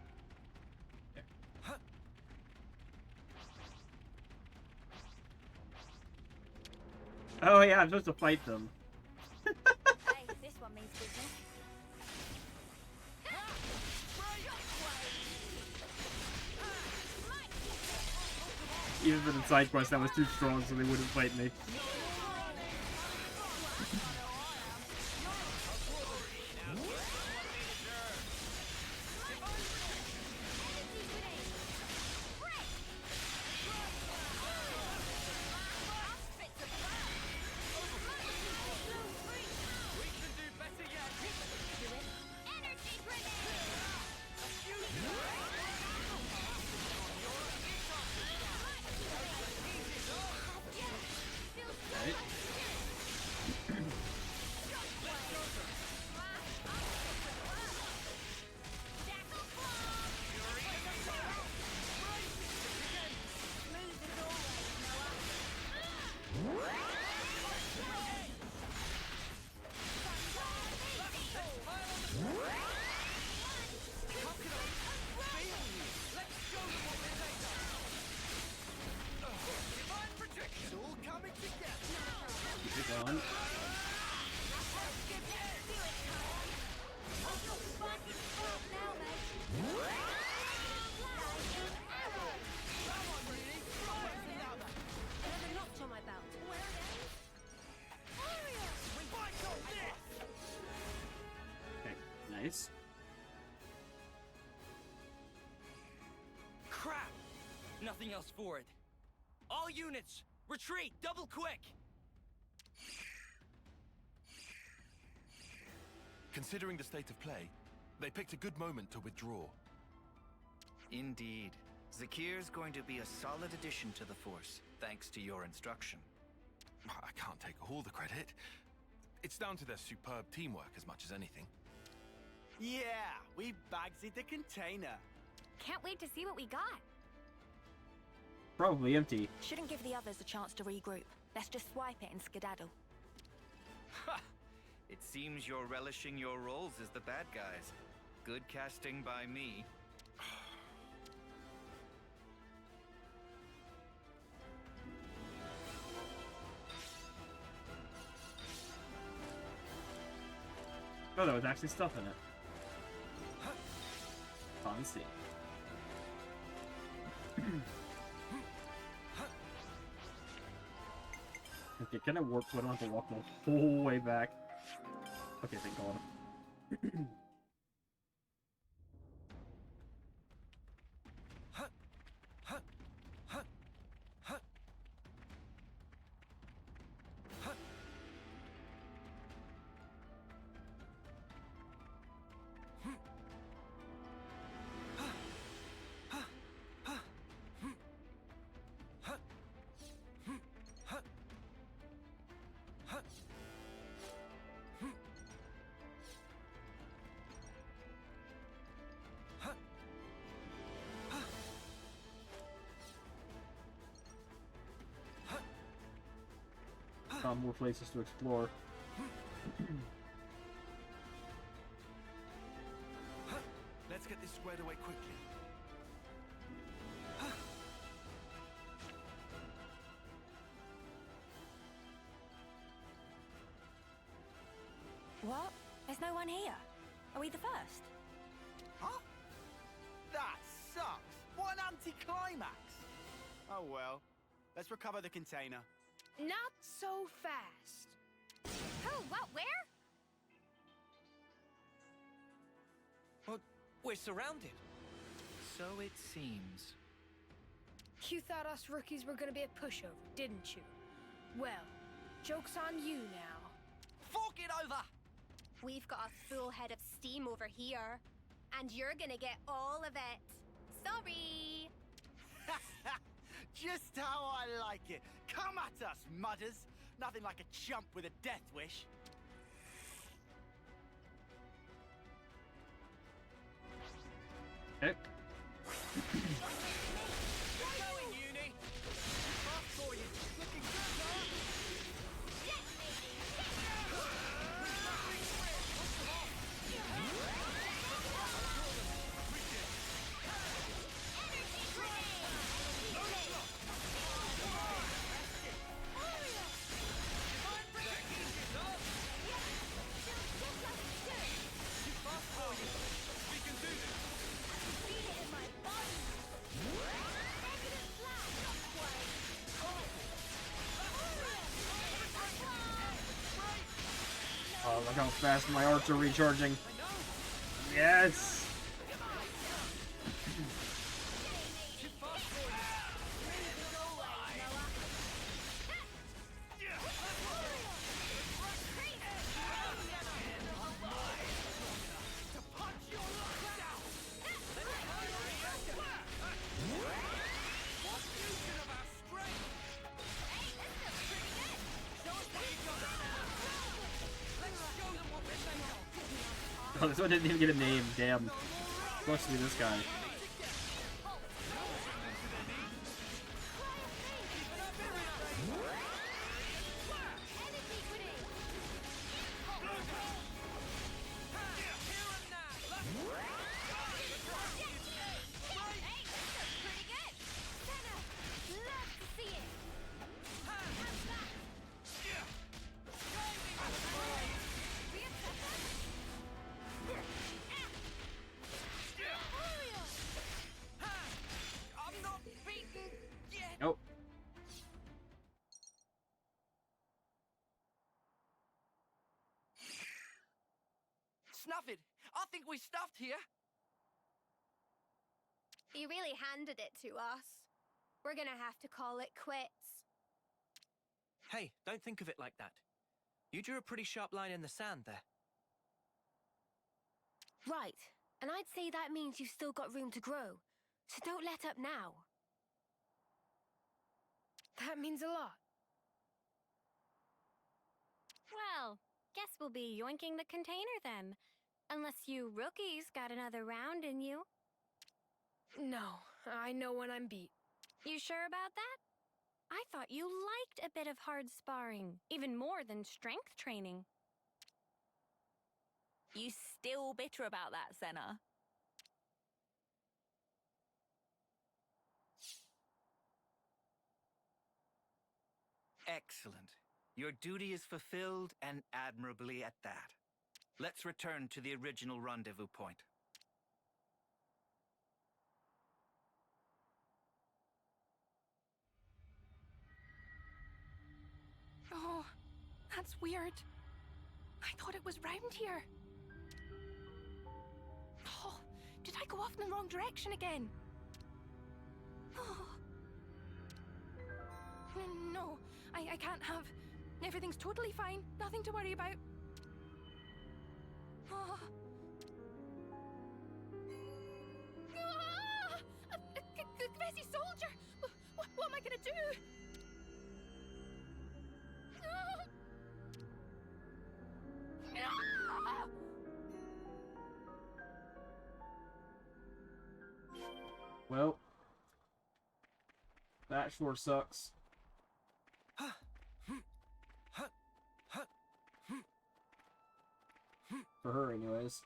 Oh yeah, I'm supposed to fight them. Hey, this one means business. Even for the side quest, that was too strong, so they wouldn't fight me. going. Another notch on my belt. Okay, nice. Crap! Nothing else for it. All units, retreat, double quick! Considering the state of play, they picked a good moment to withdraw. Indeed. Zakir's going to be a solid addition to the Force, thanks to your instruction. I can't take all the credit. It's down to their superb teamwork as much as anything. Yeah, we bagsy the container. Can't wait to see what we got. Probably empty. Shouldn't give the others a chance to regroup. Let's just swipe it and skedaddle. Ha! It seems you're relishing your roles as the bad guys. Good casting by me. Oh, there was actually stuff in it. Fancy. Okay, can I warp so I don't have to walk the whole way back? Okay, thank God. More places to explore. Let's get this squared away quickly. What? There's no one here. Are we the first? Huh? That sucks. What an anticlimax. Oh well. Let's recover the container. Not so fast. Who? What? Where? Well, we're surrounded. So it seems. You thought us rookies were gonna be a pushover, didn't you? Well, joke's on you now. Fork it over! We've got a full head of steam over here, and you're gonna get all of it. Sorry! Just how I like it. Come at us, mudders. Nothing like a chump with a death wish. Okay. Going, Uni! Fast for you. Looking good, huh? Oh, look how fast my arts are recharging. Yes! Oh, this one didn't even get a name. Damn. Supposed to be this guy. snuff it. I think we stuffed here. You really handed it to us. We're gonna have to call it quits. Hey, don't think of it like that. You drew a pretty sharp line in the sand there. Right. And I'd say that means you've still got room to grow. So don't let up now. That means a lot. Well, guess we'll be yoinking the container then. Unless you rookies got another round in you. No, I know when I'm beat. You sure about that? I thought you liked a bit of hard sparring, even more than strength training. You still bitter about that, Senna? Excellent. Your duty is fulfilled, and admirably at that. Let's return to the original rendezvous point. Oh, that's weird. I thought it was round here. Oh, did I go off in the wrong direction again? Oh. No, I can't have. Everything's totally fine. Nothing to worry about. Oh. Ah! A Kvesi soldier! What am I gonna do? Ah! Well, that sure sucks. For her, anyways.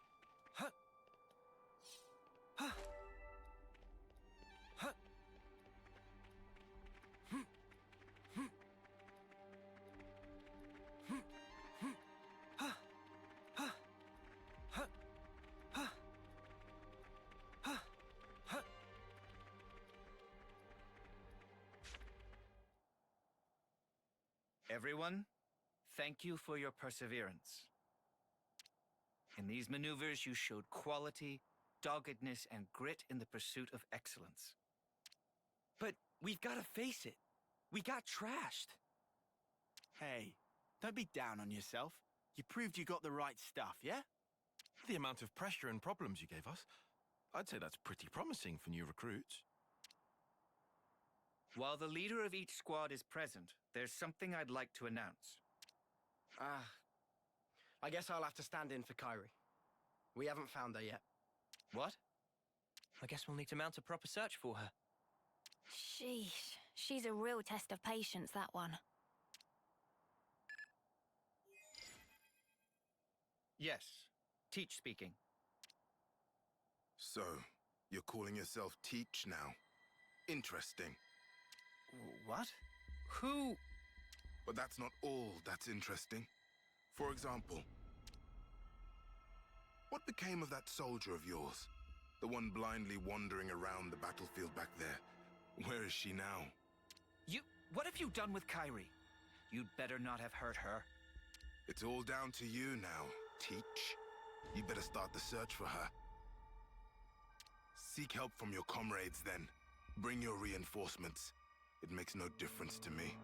Everyone, thank you for your perseverance. In these maneuvers, you showed quality, doggedness, and grit in the pursuit of excellence. But we've got to face it. We got trashed. Hey, don't be down on yourself. You proved you got the right stuff, yeah? The amount of pressure and problems you gave us, I'd say that's pretty promising for new recruits. While the leader of each squad is present, there's something I'd like to announce. I guess I'll have to stand in for Kyrie. We haven't found her yet. What? I guess we'll need to mount a proper search for her. Sheesh. She's a real test of patience, that one. Yes. Teach speaking. So, you're calling yourself Teach now? Interesting. What? Who? But that's not all that's interesting. For example, what became of that soldier of yours? The one blindly wandering around the battlefield back there. Where is she now? What have you done with Kyrie? You'd better not have hurt her. It's all down to you now, Teach. You better start the search for her. Seek help from your comrades then. Bring your reinforcements. It makes no difference to me.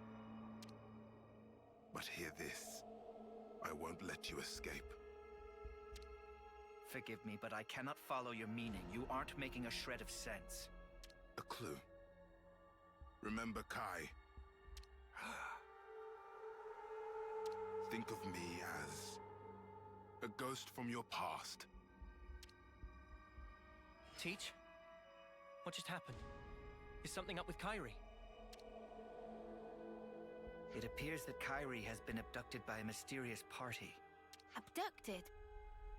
But hear this. I won't let you escape. Forgive me, but I cannot follow your meaning. You aren't making a shred of sense. A clue. Remember Kai. Think of me as a ghost from your past. Teach? What just happened? Is something up with Kyrie? It appears that Kyrie has been abducted by a mysterious party. Abducted?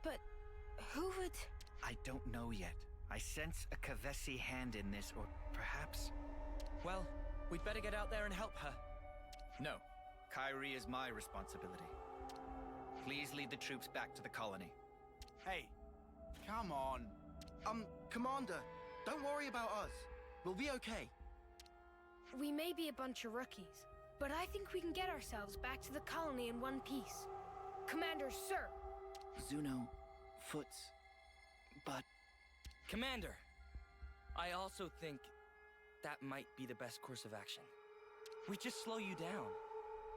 But who would... I don't know yet. I sense a Kvesi hand in this, or perhaps... Well, we'd better get out there and help her. No. Kyrie is my responsibility. Please lead the troops back to the colony. Hey, come on. Commander, don't worry about us. We'll be okay. We may be a bunch of rookies, but I think we can get ourselves back to the colony in one piece. Commander, sir! Zuno, Foots. But... Commander! I also think that might be the best course of action. We just slow you down.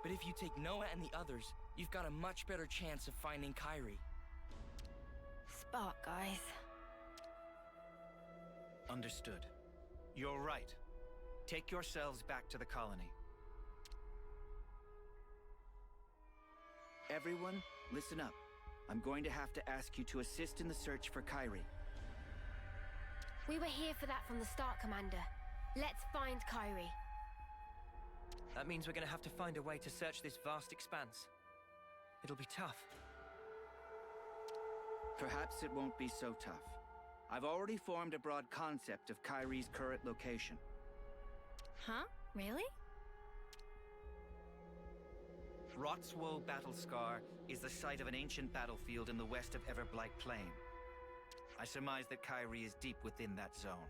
But if you take Noah and the others, you've got a much better chance of finding Kyrie. Spark, guys. Understood. You're right. Take yourselves back to the colony. Everyone, listen up. I'm going to have to ask you to assist in the search for Kyrie. We were here for that from the start, Commander. Let's find Kyrie. That means we're gonna have to find a way to search this vast expanse. It'll be tough. Perhaps it won't be so tough. I've already formed a broad concept of Kyrie's current location. Huh? Really? Rotswoe Battlescar is the site of an ancient battlefield in the west of Everblight Plain. I surmise that Kyrie is deep within that zone.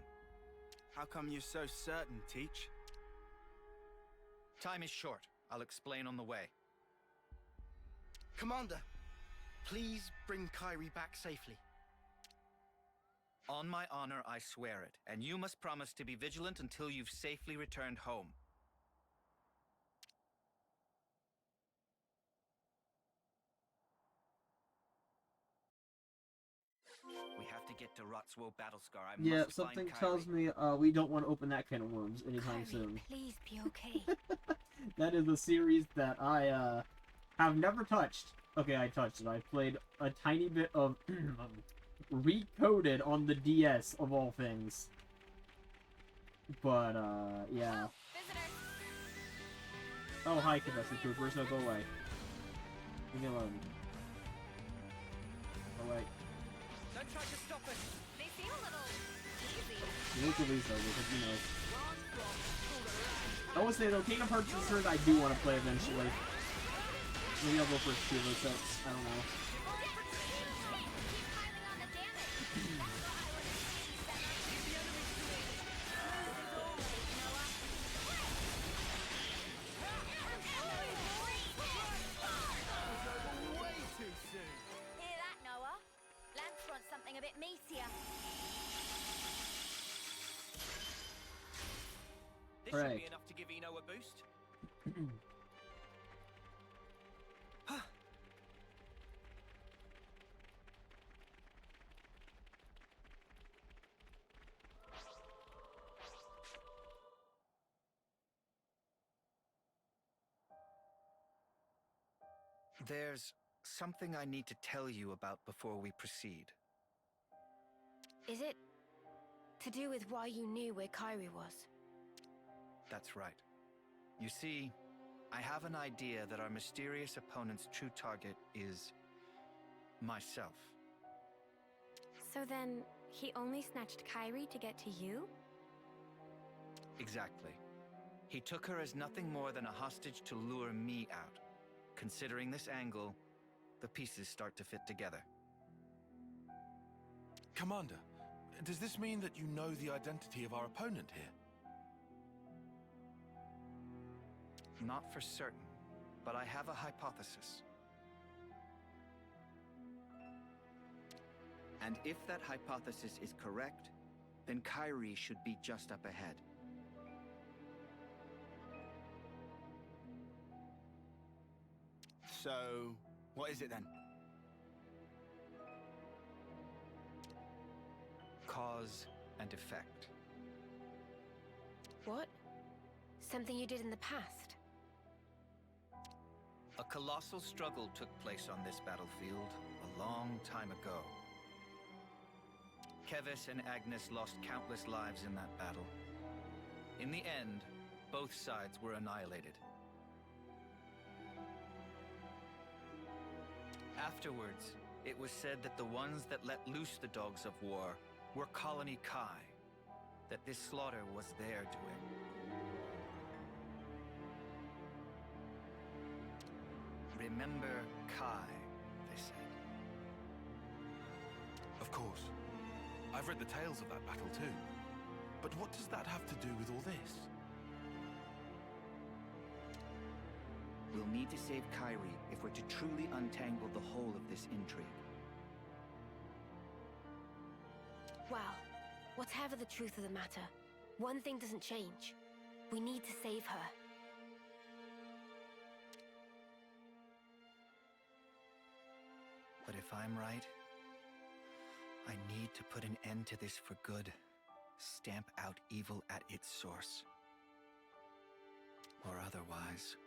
How come you're so certain, Teach? Time is short. I'll explain on the way. Commander, please bring Kyrie back safely. On my honor, I swear it, and you must promise to be vigilant until you've safely returned home. We have to get to Rotswoe Battlescar. I Yeah, must something find tells Kyrie. me we don't want to open that can of worms anytime Kyrie, soon. please be okay. That is a series that I have never touched. Okay, I touched it. I played a tiny bit of Recoded on the DS of all things. But yeah. Oh, visitor. Oh, hi, Confessor Troopers. No, go away. Leave me alone. Go away. Don't try to stop us! They seem a little easy. Look at Lisa, because you know. I will say though, Kingdom Hearts is something I do want to play eventually. Maybe I'll go for 2 of those sets. I don't know. Hear that, Noah? Lance wants something a bit meatier. This Right. should be enough to give Eno a boost. There's something I need to tell you about before we proceed. Is it to do with why you knew where Kyrie was? That's right. You see, I have an idea that our mysterious opponent's true target is myself. So then, he only snatched Kyrie to get to you? Exactly. He took her as nothing more than a hostage to lure me out. Considering this angle, the pieces start to fit together. Commander, does this mean that you know the identity of our opponent here? Not for certain, but I have a hypothesis. And if that hypothesis is correct, then Kyrie should be just up ahead. So, what is it then? Cause and effect. What? Something you did in the past? A colossal struggle took place on this battlefield a long time ago. Kevis and Agnes lost countless lives in that battle. In the end, both sides were annihilated. Afterwards, it was said that the ones that let loose the dogs of war were Colony Kai, that this slaughter was their doing. Remember Kai, they said. Of course. I've read the tales of that battle too. But what does that have to do with all this? We'll need to save Kyrie if we're to truly untangle the whole of this intrigue. Whatever the truth of the matter, one thing doesn't change. We need to save her. But if I'm right, I need to put an end to this for good. Stamp out evil at its source. Or otherwise...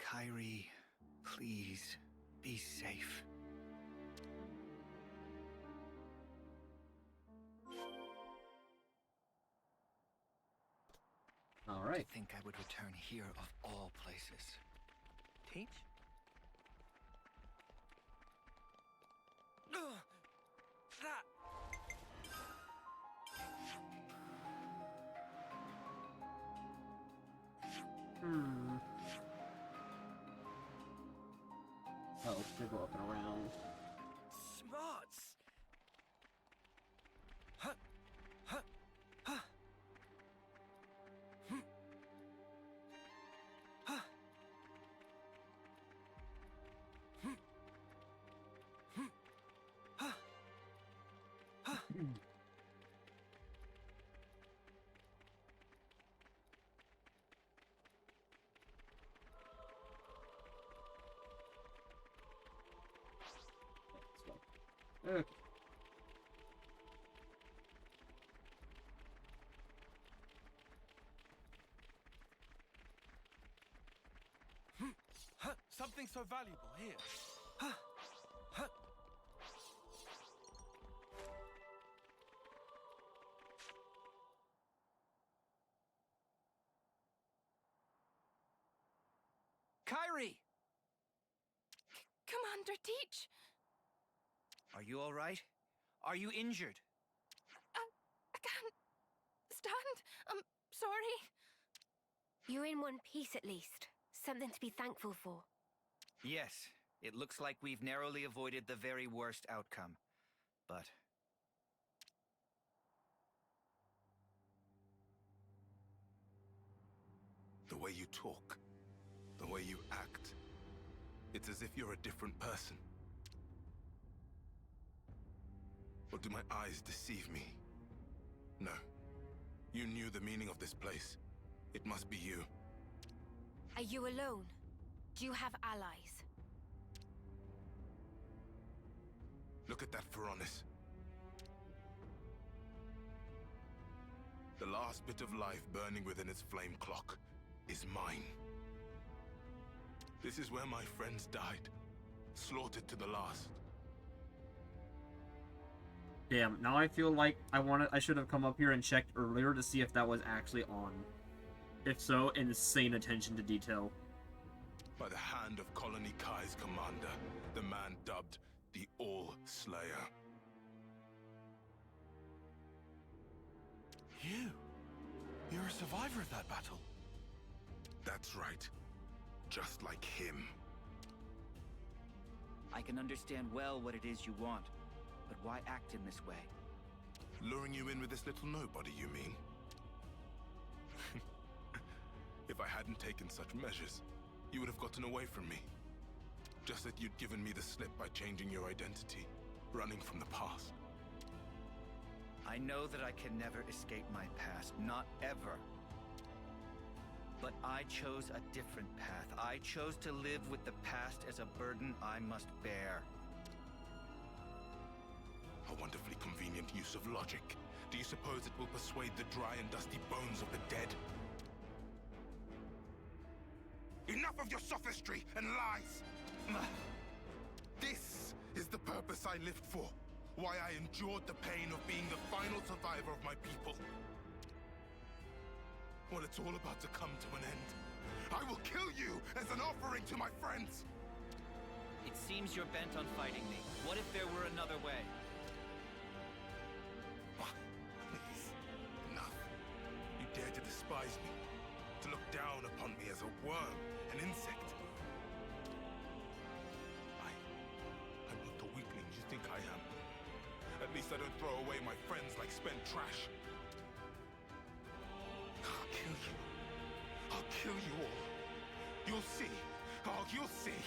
Kairi, please, be safe. All right. I think I would return here of all places. Teach? That! Oh, they go up and around. Smarts! Huh. Huh. Huh. Hmm. Huh. Hmm. Hmm. Huh. Huh. Okay. Something so valuable here. Huh. Huh. Kairi! Commander Teach! Are you all right? Are you injured? I can't stand. I'm sorry. You're in one piece at least. Something to be thankful for. Yes, it looks like we've narrowly avoided the very worst outcome. But... The way you talk, the way you act, it's as if you're a different person. Or do my eyes deceive me? No. You knew the meaning of this place. It must be you. Are you alone? Do you have allies? Look at that Veronis. The last bit of life burning within its flame clock is mine. This is where my friends died, slaughtered to the last. Damn, now I feel like I should have come up here and checked earlier to see if that was actually on. If so, insane attention to detail. By the hand of Colony Kai's commander, the man dubbed the All-Slayer. You're a survivor of that battle. That's right. Just like him. I can understand well what it is you want, but why act in this way? Luring you in with this little nobody, you mean? If I hadn't taken such measures, you would have gotten away from me. Just that you'd given me the slip by changing your identity, running from the past. I know that I can never escape my past, not ever. But I chose a different path. I chose to live with the past as a burden I must bear. A wonderfully convenient use of logic. Do you suppose it will persuade the dry and dusty bones of the dead? Enough of your sophistry and lies! This is the purpose I lived for. Why I endured the pain of being the final survivor of my people. Well, it's all about to come to an end. I will kill you as an offering to my friends! It seems you're bent on fighting me. What if there were another way? Please, enough. You dare to despise me, to look down upon me as a worm, an insect. I'm not the weakling you think I am. At least I don't throw away my friends like spent trash. I'll kill you. I'll kill you all. You'll see. Oh, you'll see.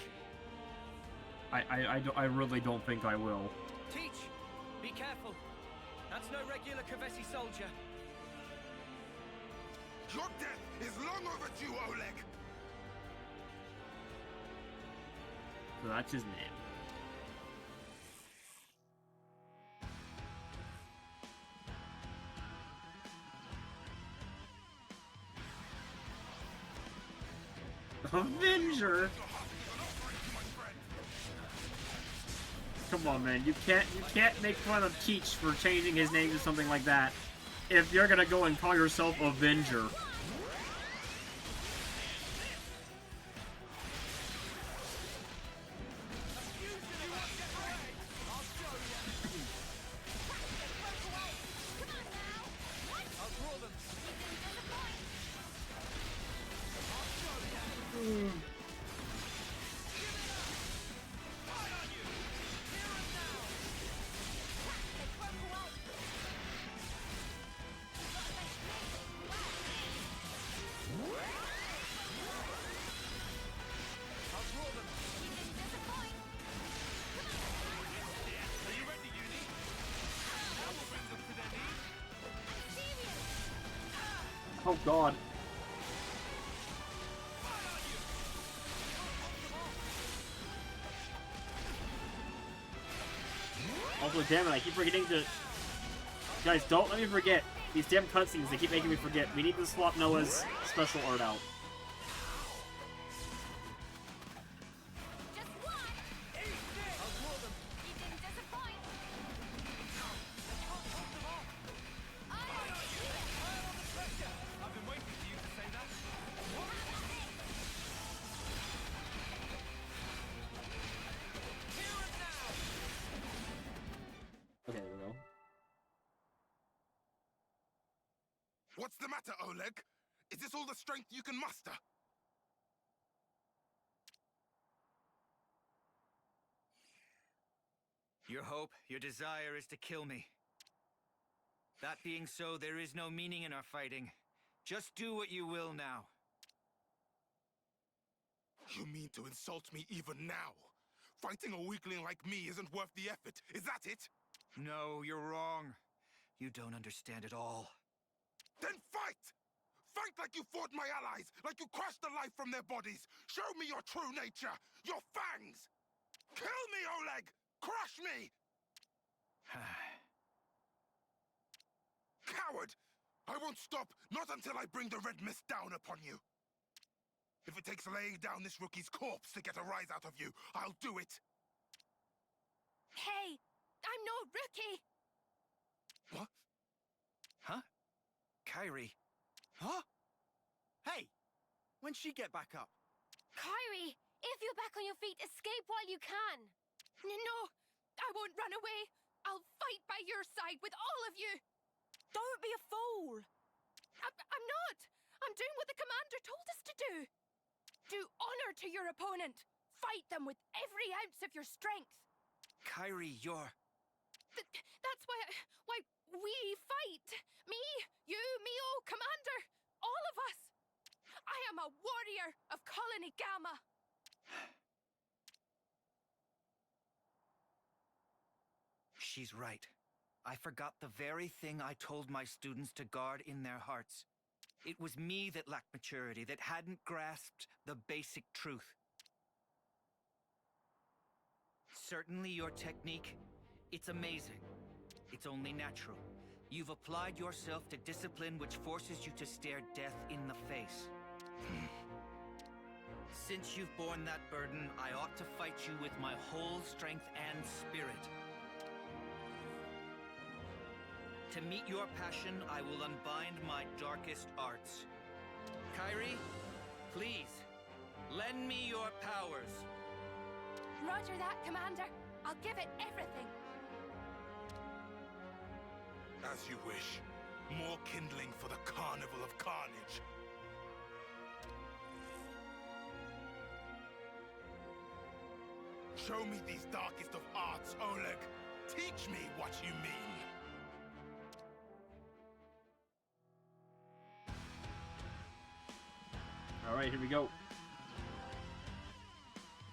I really don't think I will. Teach! Be careful! That's no regular Kavesi soldier. Your death is long overdue, Oleg! So that's his name. Avenger! Come on, man. You can't make fun of Teach for changing his name to something like that if you're gonna go and call yourself Avenger. Oh god. Also, damn it, I keep forgetting to... Guys, don't let me forget. These damn cutscenes, they keep making me forget. We need to swap Noah's special art out. Okay, there we go. What's the matter, Oleg? Is this all the strength you can muster? Your hope, your desire is to kill me. That being so, there is no meaning in our fighting. Just do what you will now. You mean to insult me even now? Fighting a weakling like me isn't worth the effort, is that it? No, you're wrong. You don't understand at all. Then fight! Fight like you fought my allies, like you crushed the life from their bodies! Show me your true nature, your fangs! Kill me, Oleg! Crush me! Coward! I won't stop, not until I bring the red mist down upon you. If it takes laying down this rookie's corpse to get a rise out of you, I'll do it. Hey, I'm no rookie. What? Huh? Kyrie. Huh? Hey, when'd she get back up? Kyrie, if you're back on your feet, escape while you can. No, I won't run away. I'll fight by your side with all of you. Don't be a fool. I'm not. I'm doing what the commander told us to do. Do honor to your opponent. Fight them with every ounce of your strength. Kyrie, you're... That's why we fight. Me, you, Mio, Commander, all of us. I am a warrior of Colony Gamma. She's right. I forgot the very thing I told my students to guard in their hearts. It was me that lacked maturity, that hadn't grasped the basic truth. Certainly your technique, it's amazing. It's only natural. You've applied yourself to discipline which forces you to stare death in the face. Since you've borne that burden, I ought to fight you with my whole strength and spirit. To meet your passion, I will unbind my darkest arts. Kyrie, please, lend me your powers. Roger that, Commander. I'll give it everything. As you wish. More kindling for the Carnival of Carnage. Show me these darkest of arts, Oleg. Teach me what you mean. Alright, here we go.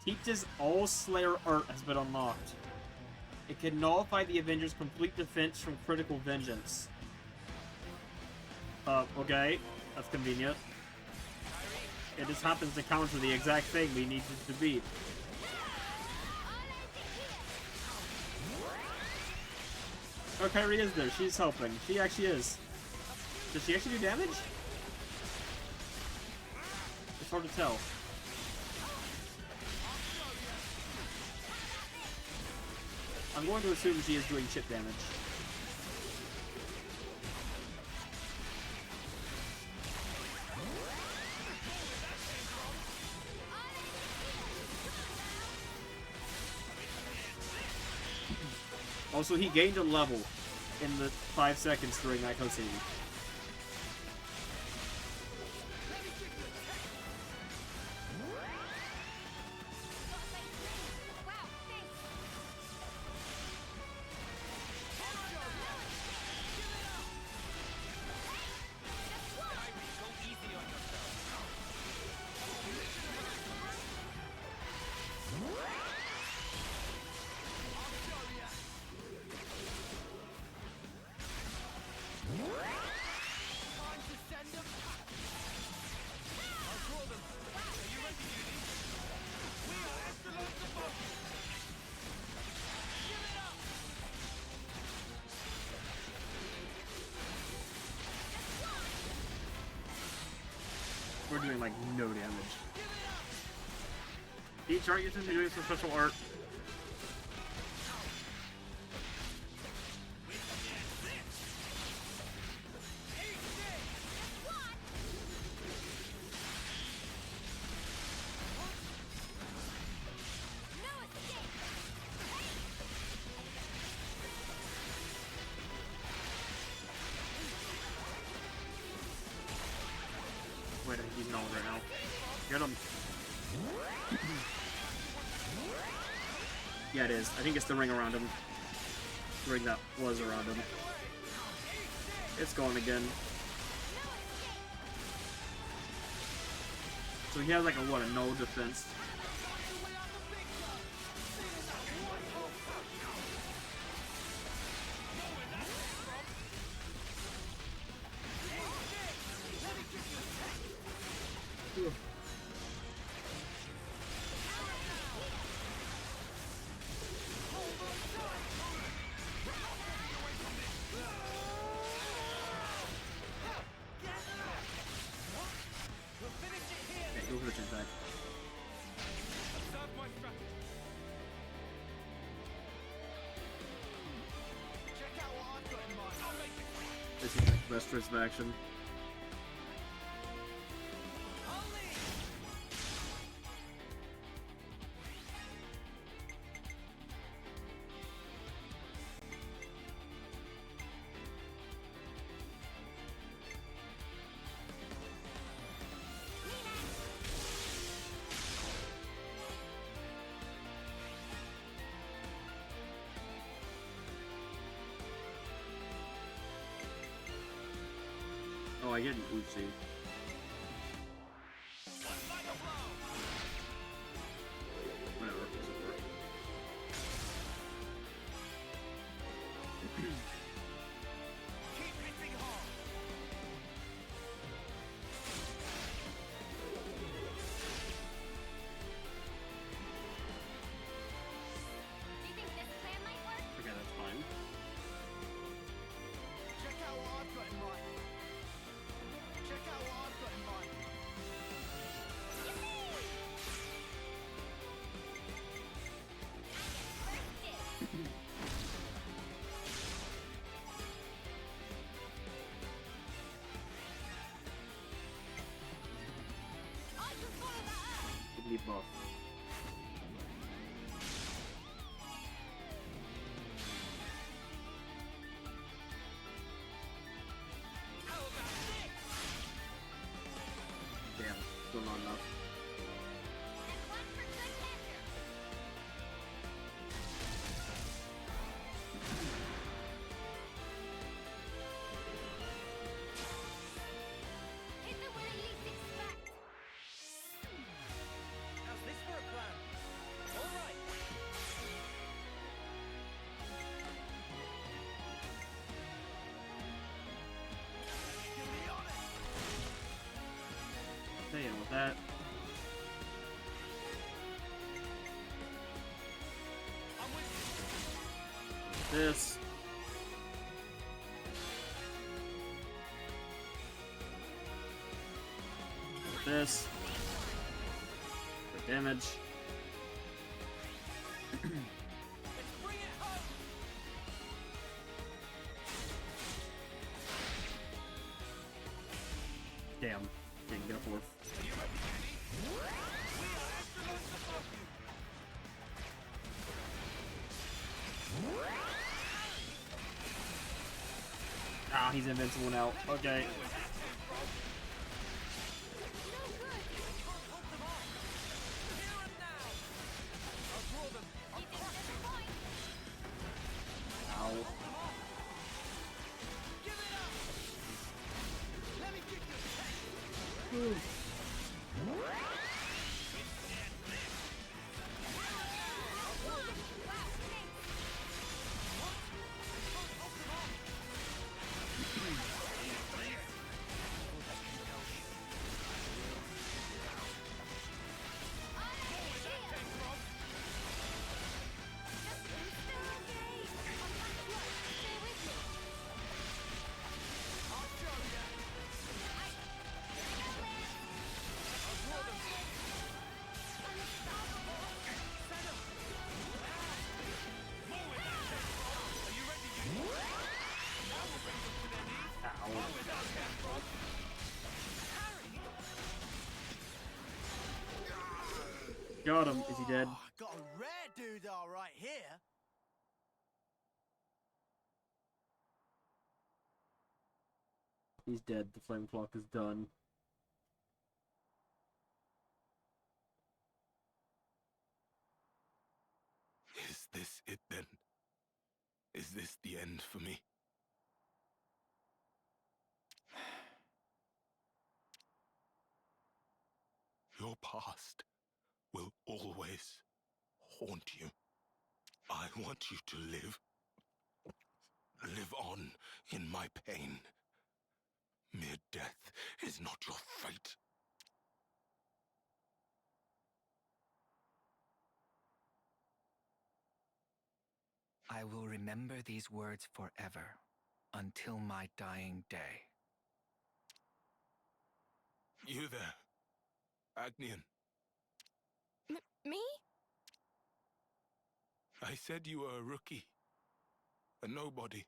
Peach's All-Slayer art has been unlocked. It can nullify the Avengers' complete defense from critical vengeance. Okay. That's convenient. It just happens to counter the exact thing we need to beat. Oh, Kyrie is there. She's helping. She actually is. Does she actually do damage? It's hard to tell. I'm going to assume she is doing chip damage. Also, he gained a level in the 5 seconds during that cutscene. We're doing like no damage. Each art, you seem to be doing some special art. Wait, I think he's nulled right now. Get him. Yeah, it is. I think it's the ring around him. The ring that was around him. It's gone again. So he has like a, what, a no defense? This is like the best twist of action. Oh, I get an Uzi. Whatever, doesn't work. Okay, that's fine. Check out what I've got in mind. Check out what I've got in mind. Give me buff. Damn, still not enough. How's this for a plan? that. This. This. For damage. Damn. Didn't get a fourth. Ah, he's invincible now. Okay. Ow. Got him. Is he dead? Got a rare doodah right here. He's dead. The flame clock is done. Is this it then? Is this the end for me? Your past will always haunt you. I want you to live on in my pain. Mere death is not your fate. I will remember these words forever, until my dying day. You there, Agnian. Me? I said you were a rookie, a nobody.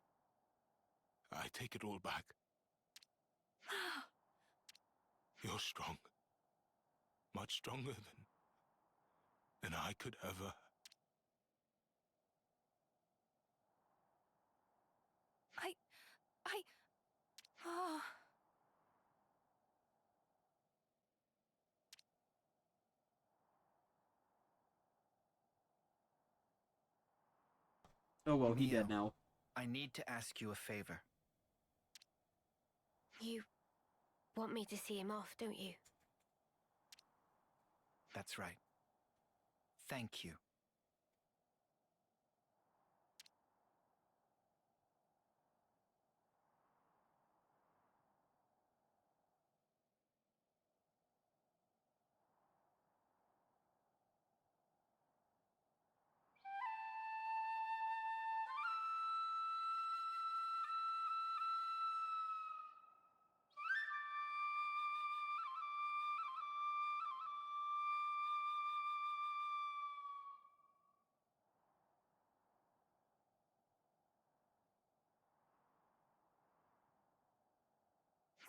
I take it all back. You're strong. Much stronger than I could ever. Oh. Oh well, he Neo, dead now. I need to ask you a favor. You want me to see him off, don't you? That's right. Thank you.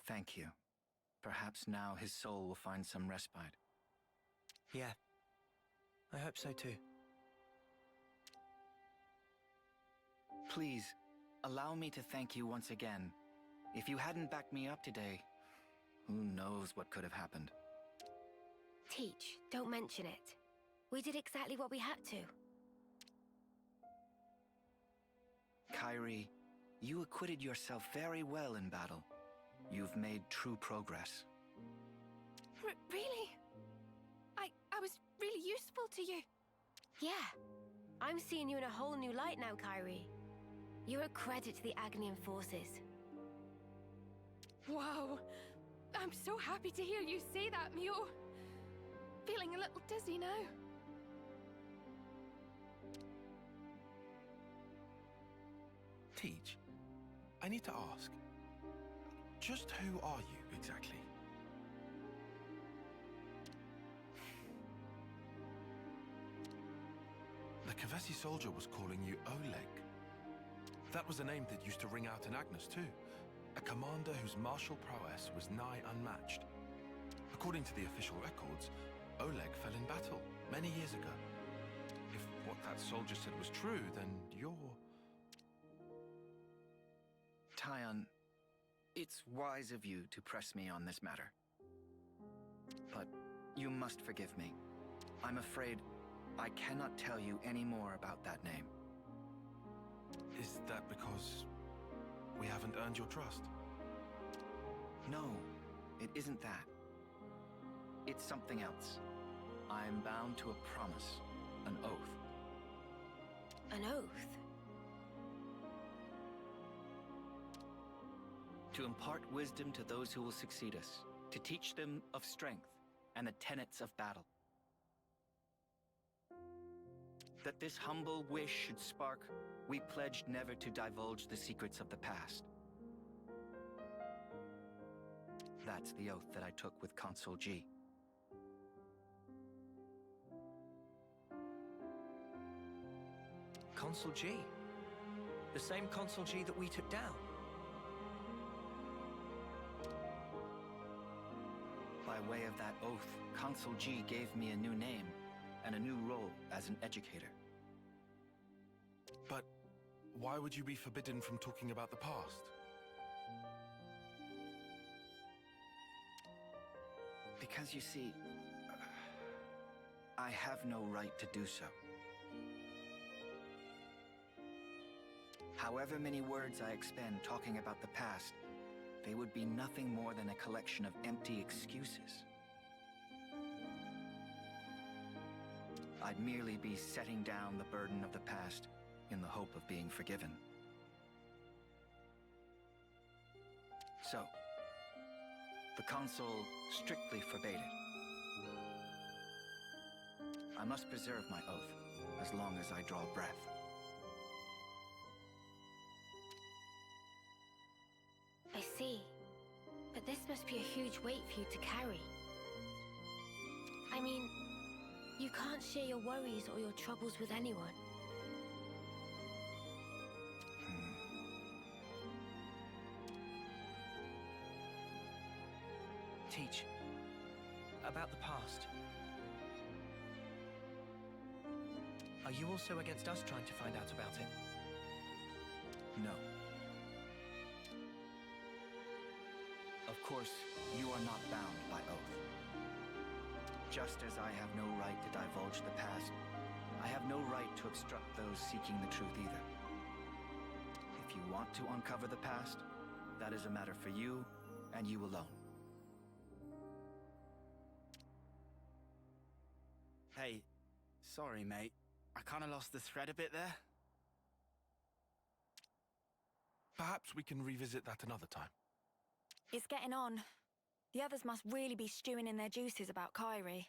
Thank you. Perhaps now his soul will find some respite. Yeah. I hope so too. Please, allow me to thank you once again. If you hadn't backed me up today, who knows what could have happened. Teach, don't mention it. We did exactly what we had to. Kairi, you acquitted yourself very well in battle. You've made true progress. Really? I was really useful to you. Yeah. I'm seeing you in a whole new light now, Kairi. You're a credit to the Agnian forces. Wow. I'm so happy to hear you say that, Mio. feeling a little dizzy now. Teach, I need to ask, just who are you exactly? The Kavesi soldier was calling you Oleg. That was a name that used to ring out in Agnes too. A commander whose martial prowess was nigh unmatched. According to the official records, Oleg fell in battle many years ago. If what that soldier said was true, then you're... Tyon, it's wise of you to press me on this matter. But you must forgive me. I'm afraid I cannot tell you any more about that name. Is that because we haven't earned your trust? No, it isn't that. It's something else. I am bound to a promise, an oath. An oath? To impart wisdom to those who will succeed us, to teach them of strength and the tenets of battle. That this humble wish should spark, we pledged never to divulge the secrets of the past. That's the oath that I took with Consul G. Consul G? The same Consul G that we took down? By way of that oath, Consul G gave me a new name and a new role as an educator. But why would you be forbidden from talking about the past? Because you see, I have no right to do so. However many words I expend talking about the past, they would be nothing more than a collection of empty excuses. I'd merely be setting down the burden of the past in the hope of being forgiven. So, the Consul strictly forbade it. I must preserve my oath as long as I draw breath. I see. But this must be a huge weight for you to carry. I mean, you can't share your worries or your troubles with anyone. Teach. About the past. Are you also against us trying to find out about it? No. Of course, you are not bound by oath. Just as I have no right to divulge the past, I have no right to obstruct those seeking the truth either. If you want to uncover the past, that is a matter for you and you alone. Hey, sorry, mate. I kind of lost the thread a bit there. Perhaps we can revisit that another time. It's getting on. The others must really be stewing in their juices about Kyrie.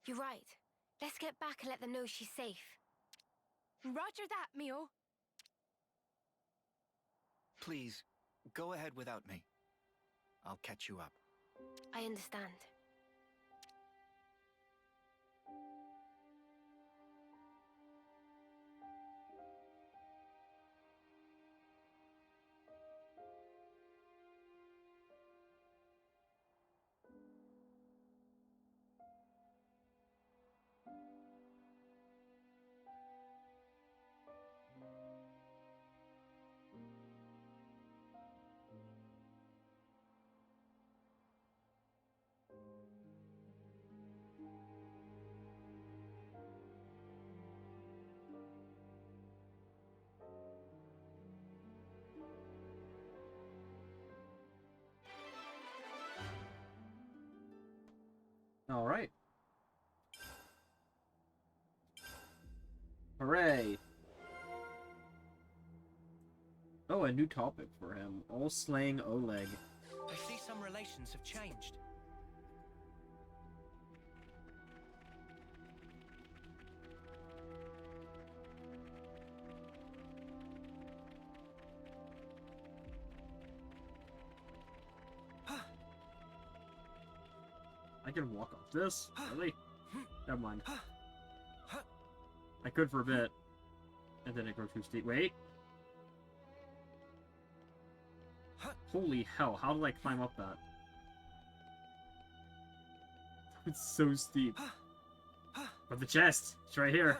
You're right. Let's get back and let them know she's safe. Roger that, Mio. Please, go ahead without me. I'll catch you up. I understand. All right. Hooray. Oh, a new topic for him. All slaying Oleg. I see some relations have changed. I can walk off this? Really? Never mind. I could for a bit. And then it grew too steep. Wait. Holy hell, how did I climb up that? It's so steep. But the chest! It's right here.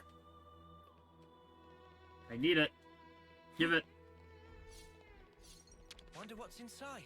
I need it. Give it. Wonder what's inside.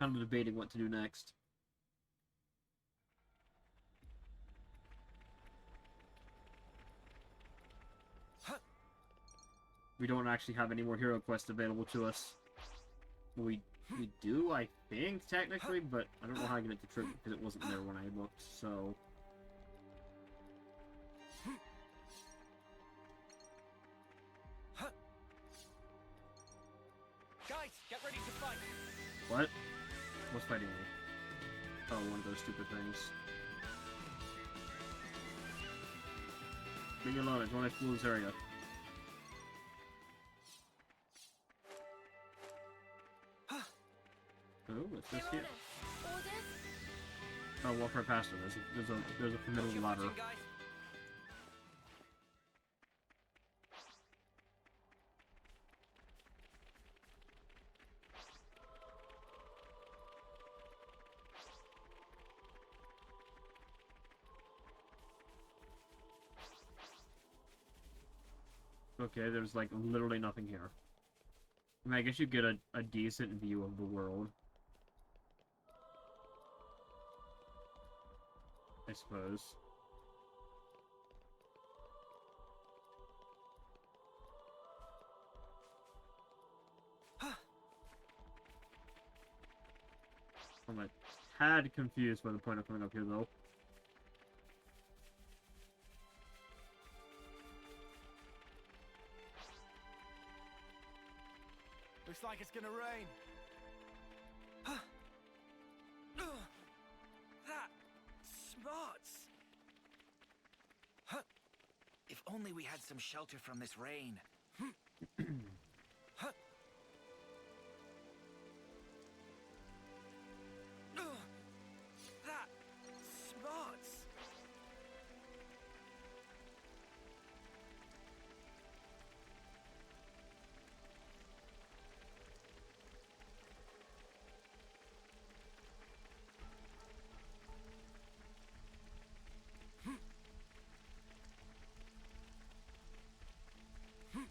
Kind of debating what to do next. We don't actually have any more hero quests available to us. We do, I think, technically, but I don't know how to get it to trigger because it wasn't there when I looked, so... Guys, get ready to fight. What? What's fighting me? Oh, one of those stupid things. Leave me alone, I don't want to explore this area. Oh, what's this here? Oh, walk right past it. There's a formidable ladder. Okay, there's like literally nothing here. I mean, I guess you get a decent view of the world. I suppose. I'm a tad confused by the point of coming up here, though. Looks like it's gonna rain. That smarts. If only we had some shelter from this rain. That smarts.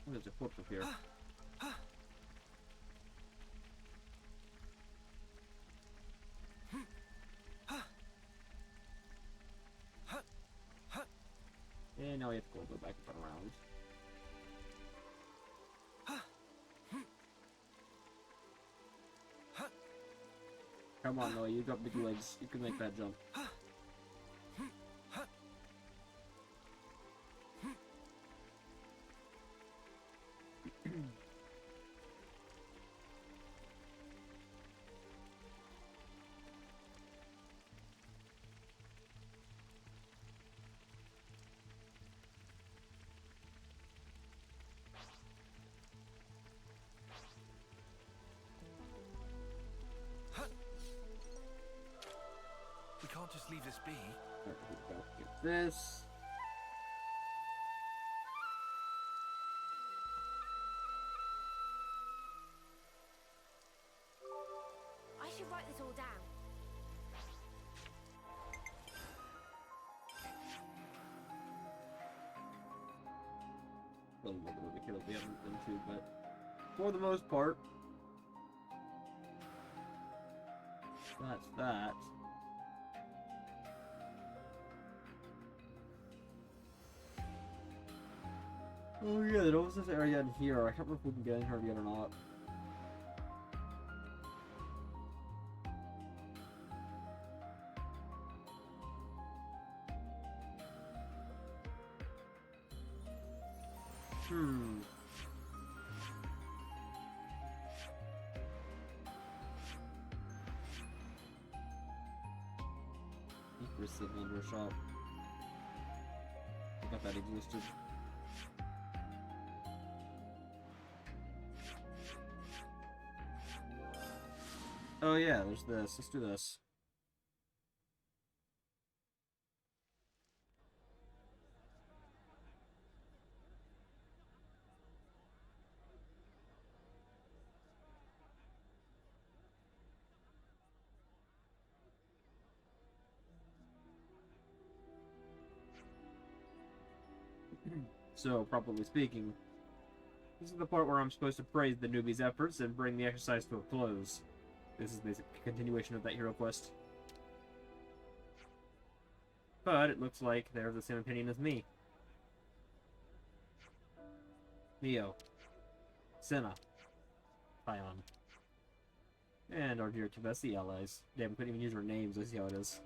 There's a foot up here. And now we have to go back and around. Come on, Noah, you got big legs. You can make that jump. We can't just leave this be. Get this. I should write this all down. Well, look at the kills we haven't been to, but for the most part, that's that. Oh yeah, there was this area in here. I can't remember if we can get in here yet or not. Receipt number shop. I forgot that existed. Oh yeah, there's this. Let's do this. So, properly speaking, this is the part where I'm supposed to praise the newbie's efforts and bring the exercise to a close. This is basically a continuation of that hero quest. But it looks like they're of the same opinion as me. Neo. Senna. Pion. And our dear Tibesi allies. Damn, we couldn't even use our names, I see how it is.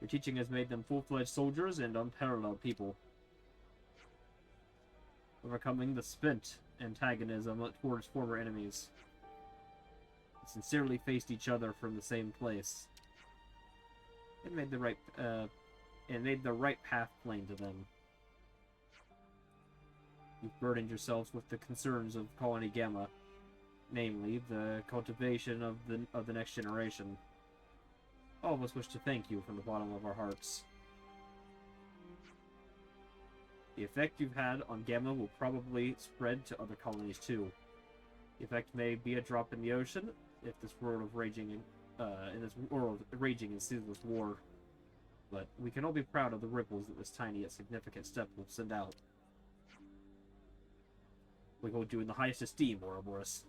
Your teaching has made them full-fledged soldiers and unparalleled people. Overcoming the spent antagonism towards former enemies. They sincerely faced each other from the same place. It made the right path plain to them. You've burdened yourselves with the concerns of Colony Gamma, namely the cultivation of the next generation. All of us wish to thank you from the bottom of our hearts. The effect you've had on Gamma will probably spread to other colonies too. The effect may be a drop in the ocean if this world of raging and ceaseless war. But we can all be proud of the ripples that this tiny yet significant step will send out. We hold you in the highest esteem, Ouroboros.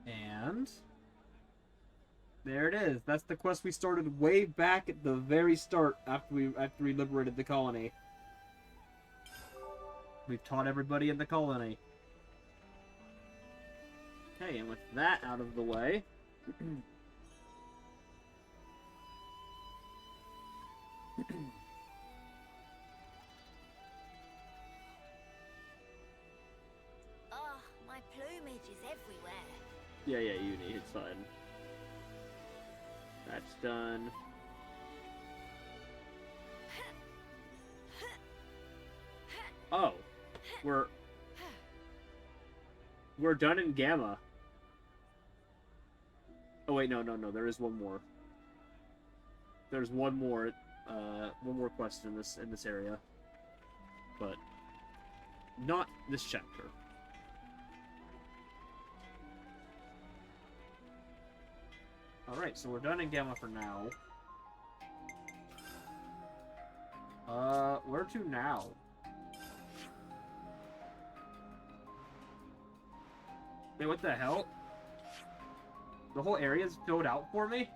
And there it is. That's the quest we started way back at the very start after we liberated the colony. We've taught everybody in the colony. Okay, and with that out of the way, Oh, my plumage is everywhere. yeah, Uni, it's fine. That's done. Oh, we're done in Gamma. Oh wait, no, there is one more. There's one more quest in this area, but not this chapter. Alright, so we're done in Gamma for now. Where to now? Wait, what the hell? The whole area's filled out for me?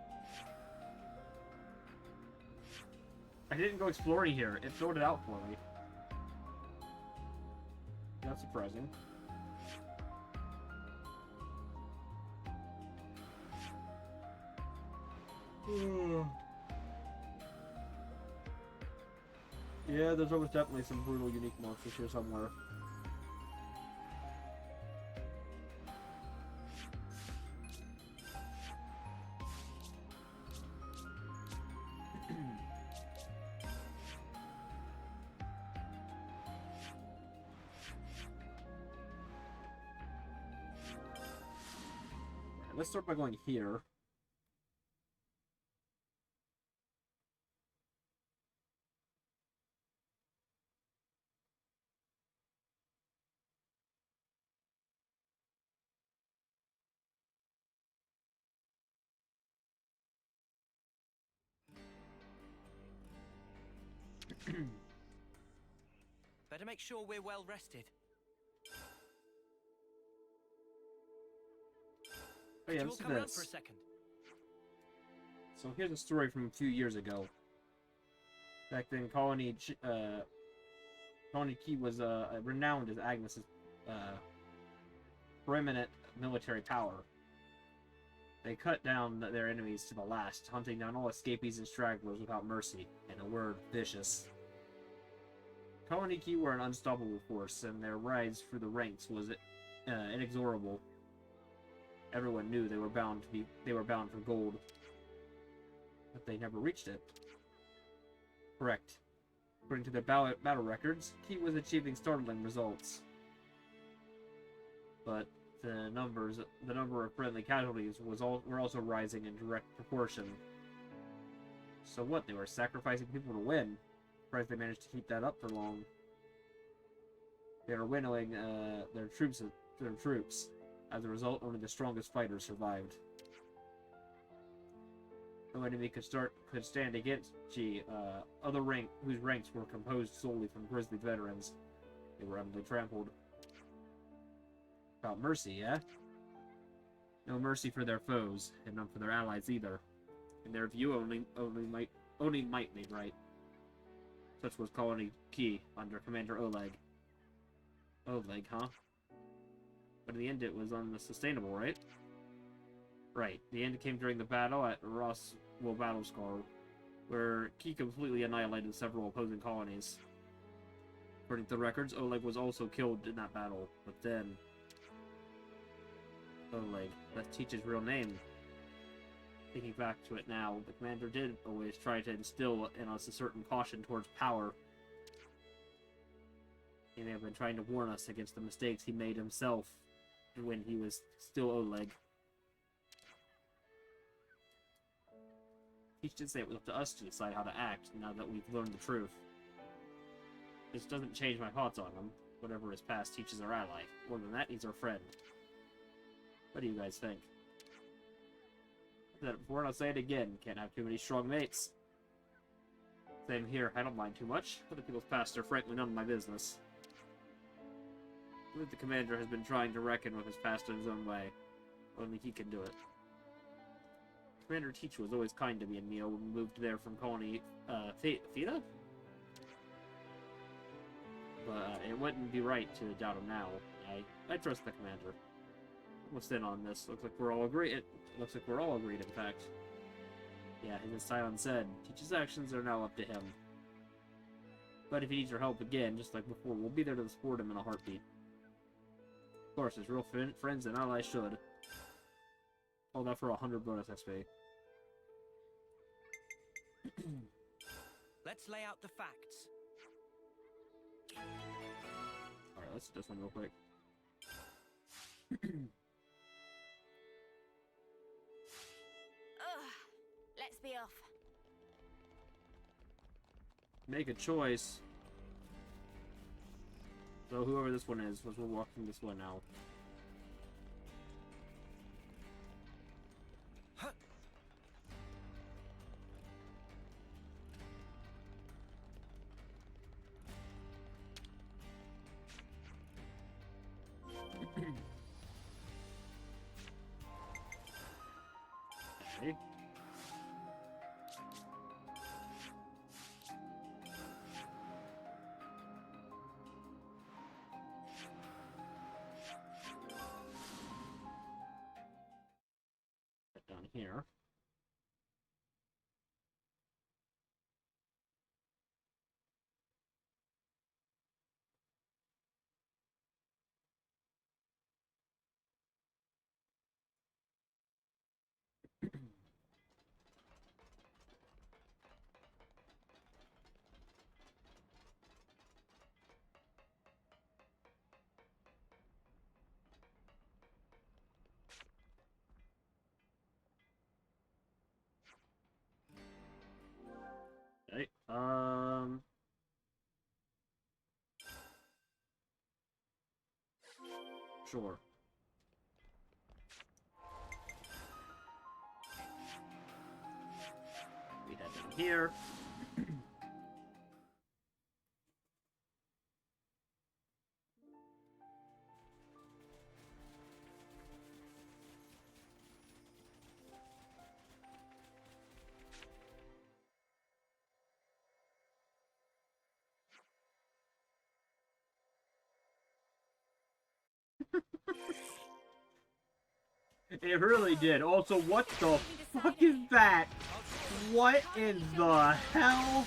I didn't go exploring here. It filled it out for me. That's surprising. Yeah, there's always definitely some brutal, unique monsters here somewhere. Let's start by going here. Better make sure we're well rested. Oh yeah, Could you all listen come to around for a this. second? So here's a story from a few years ago. Back then, Colony Key was renowned as Agnes's preeminent military power. They cut down their enemies to the last, hunting down all escapees and stragglers without mercy, and a word, vicious. Colony Key were an unstoppable force, and their rise through the ranks was inexorable. Everyone knew they were bound for gold, but they never reached it. Correct. According to their battle records, Key was achieving startling results. But the number of friendly casualties were also rising in direct proportion. So what? They were sacrificing people to win. Surprised they managed to keep that up for long. They were winnowing their troops. As a result, only the strongest fighters survived. No enemy could stand against G. Whose ranks were composed solely from grizzly veterans. They were utterly trampled. About mercy, yeah? No mercy for their foes, and none for their allies either. In their view, only might made right. Such was Colony Key under Commander Oleg. Oleg, huh? But in the end, it was unsustainable, right? Right. The end came during the battle at Roswell Battle Scar, where Key completely annihilated several opposing colonies. According to the records, Oleg was also killed in that battle, but then... Oleg, that's Teach's real name. Thinking back to it now, the commander did always try to instill in us a certain caution towards power. He may have been trying to warn us against the mistakes he made himself when he was still Oleg. Teach did say it was up to us to decide how to act now that we've learned the truth. This doesn't change my thoughts on him. Whatever his past teaches our ally. More than that, he's our friend. What do you guys think? I said it before and I'll say it again. Can't have too many strong mates. Same here. I don't mind too much. Other people's past are frankly none of my business. I believe the commander has been trying to reckon with his past in his own way. Only he can do it. Commander Teach was always kind to me and Neo when we moved there from Colony Theta? But it wouldn't be right to doubt him now. I trust the commander. Almost in on this. Looks like we're all agreed. It looks like we're all agreed, in fact. Yeah, as Sion said, Teach's actions are now up to him. But if he needs our help again, just like before, we'll be there to support him in a heartbeat. Of course, as real friends and allies should. All that for 100 bonus XP. Let's lay out the facts. Alright, let's do this one real quick. Let's be off. Make a choice. So whoever this one is, we're walking this one now. Okay. Get down here. Okay, sure. We head down here. It really did. Also, what the fuck is that? What in the hell?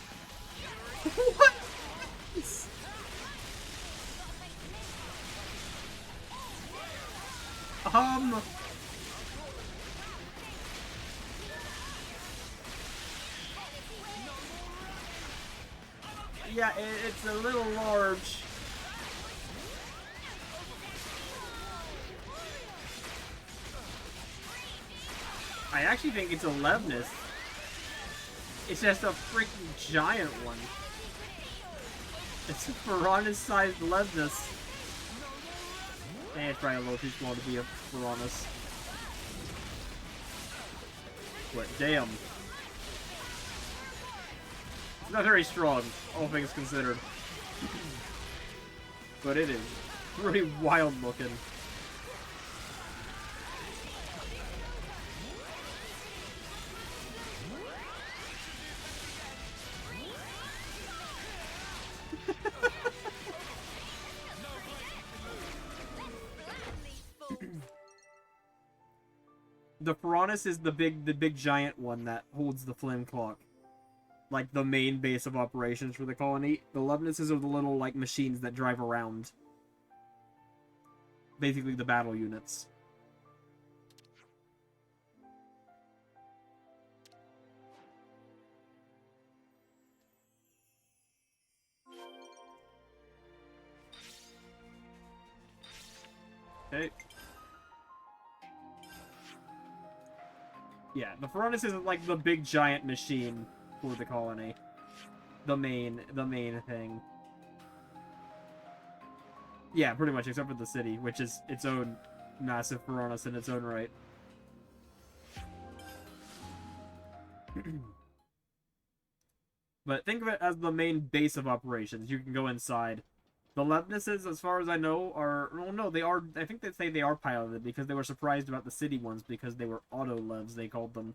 What? Yeah, it's a little large. I actually think it's a Levnus. It's just a freaking giant one. It's a Piranha-sized Levnus. And it's probably a little too small to be a Piranhas. But damn. It's not very strong, all things considered. But it is pretty wild looking. The Piranhas is the big giant one that holds the flame clock. Like the main base of operations for the colony. The Levnuses are the little like machines that drive around. Basically the battle units. Okay. Yeah, the Piranhas is like the big giant machine for the colony. The main thing. Yeah, pretty much, except for the city, which is its own massive Piranhas in its own right. But think of it as the main base of operations. You can go inside. The Levnuses, as far as I know, are... Well, no, they are... I think they say they are piloted because they were surprised about the city ones because they were auto-levs, they called them.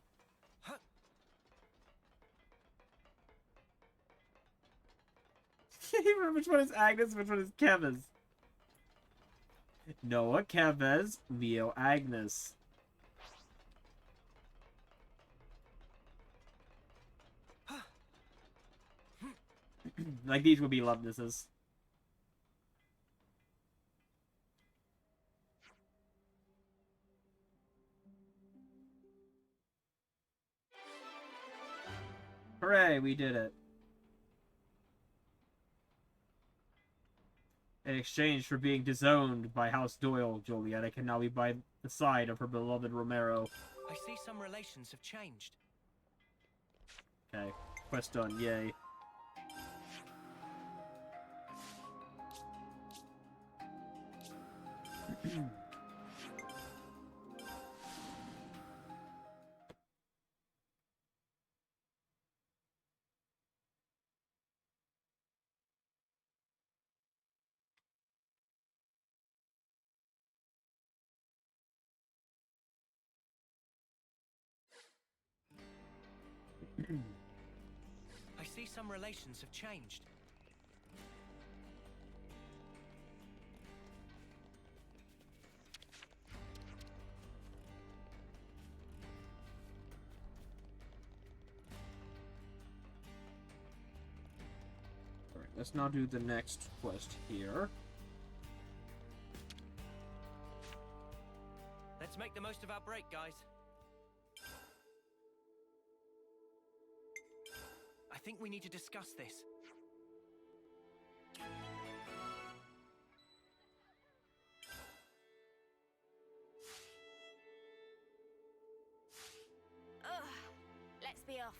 Can't even remember which one is Agnes, which one is Kevez. Noah Kevez, Leo Agnes. Like, these would be Levnuses. Hooray, we did it. In exchange for being disowned by House Doyle, Julieta can now be by the side of her beloved Romero. I see some relations have changed. Okay, quest done, yay. I see some relations have changed. Alright, let's now do the next quest here. Let's make the most of our break, guys. I think we need to discuss this. Ugh, let's be off.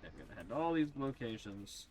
Okay, we're gonna head to all these locations.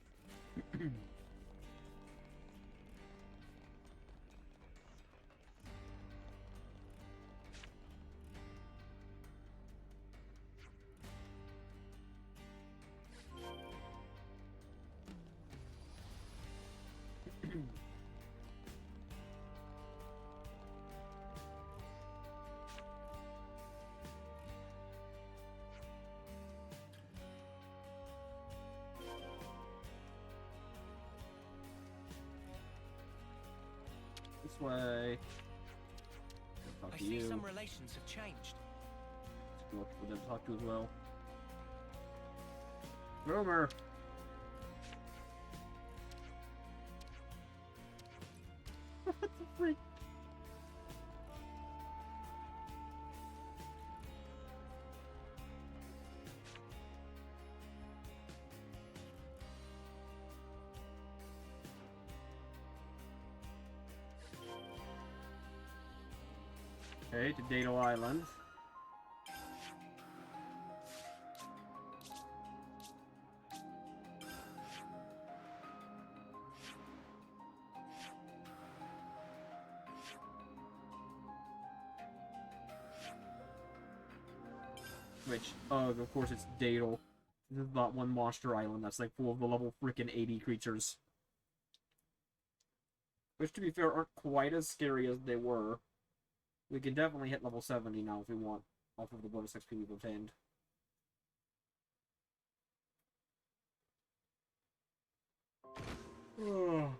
this way. Talk I to see you. some relations have changed. Look for them to talk to as well. Boomer! What the freak? Okay, to Dado Island. Which, of course it's Dado. This is not one monster island that's like full of the level freaking 80 creatures. Which, to be fair, aren't quite as scary as they were. We can definitely hit level 70 now if we want, off of the bonus XP we've obtained. Oh.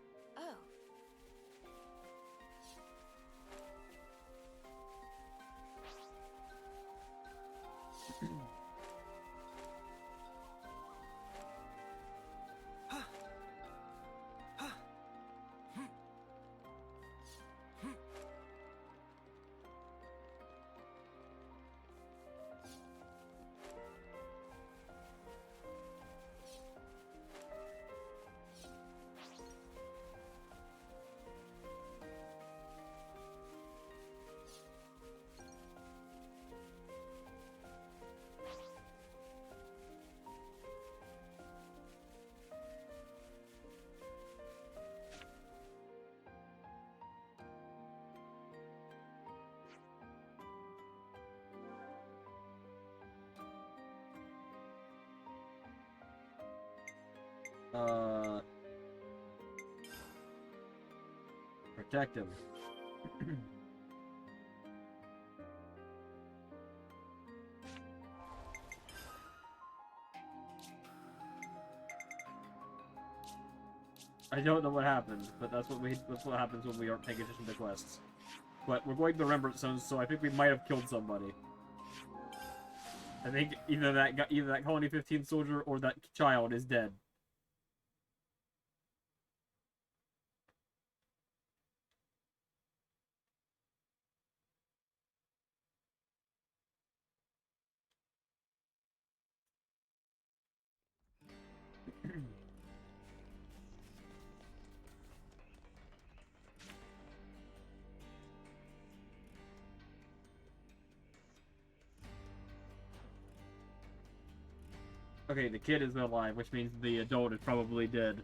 Protect him. I don't know what happened, but that's what happens when we aren't paying attention to quests. But we're going to the Remembrance Zones, so I think we might have killed somebody. I think either that Colony 15 soldier or that child is dead. Okay, the kid is alive, which means the adult is probably dead.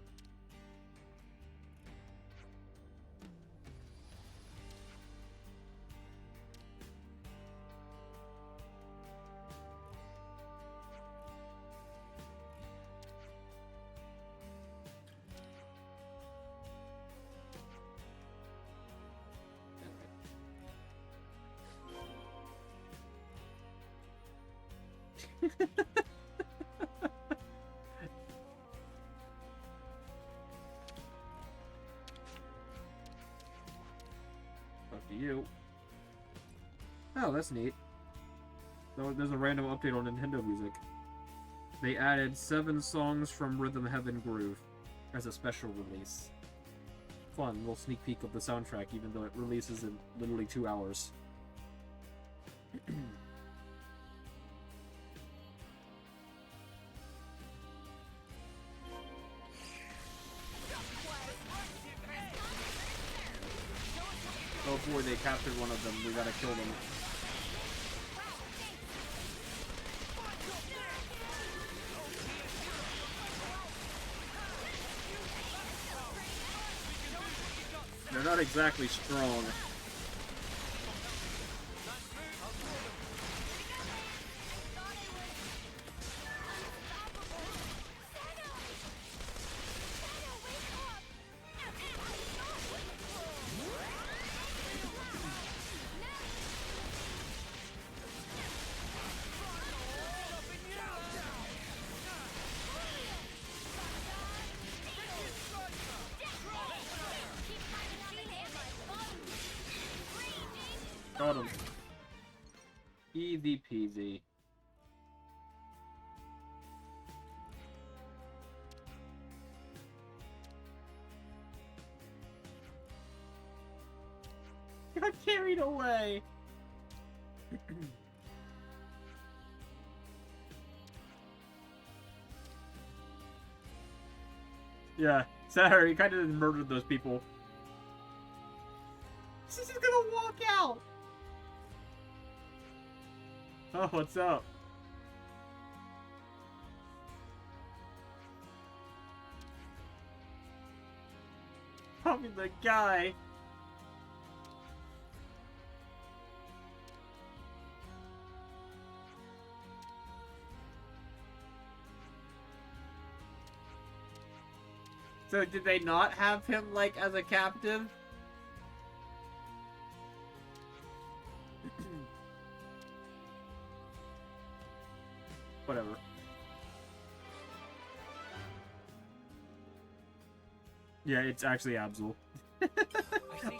Talk to you. Oh, that's neat. So there's a random update on Nintendo Music. They added 7 songs from Rhythm Heaven Groove as a special release. Fun little sneak peek of the soundtrack, even though it releases in literally 2 hours. Oh boy, they captured one of them. We gotta kill them. They're not exactly strong. Easy peasy. Got carried away. Yeah, sorry, kind of murdered those people. She's just gonna walk out. Oh, what's up? Probably the guy. So did they not have him, like, as a captive? Whatever. Yeah, it's actually Absol.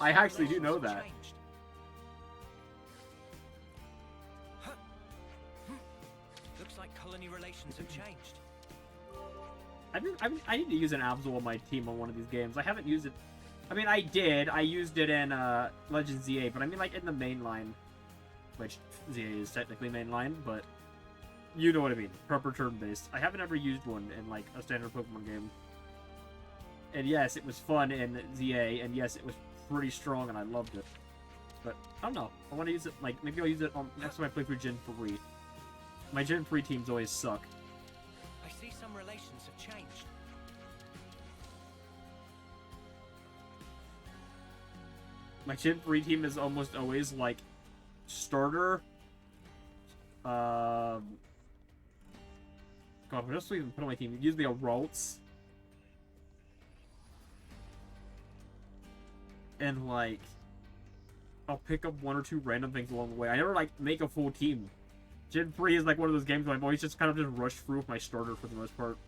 I actually do know that. Looks like colony relations have changed. I need to use an Absol on my team on one of these games. I haven't used it. I mean, I did. I used it in Legends ZA, but I mean, like, in the main line. Which, ZA is technically mainline, but you know what I mean. Proper turn-based. I haven't ever used one in, like, a standard Pokemon game. And yes, it was fun in ZA, and yes, it was pretty strong, and I loved it. But, I don't know. I want to use it, like, maybe I'll use it on next time I play through Gen 3. My Gen 3 teams always suck. I see some relations have changed. My Gen 3 team is almost always, like, starter. God, what else do we even put on my team? Usually a Ralts. And, like, I'll pick up one or two random things along the way. I never, like, make a full team. Gen 3 is, like, one of those games where I've always just kind of just rushed through with my starter for the most part.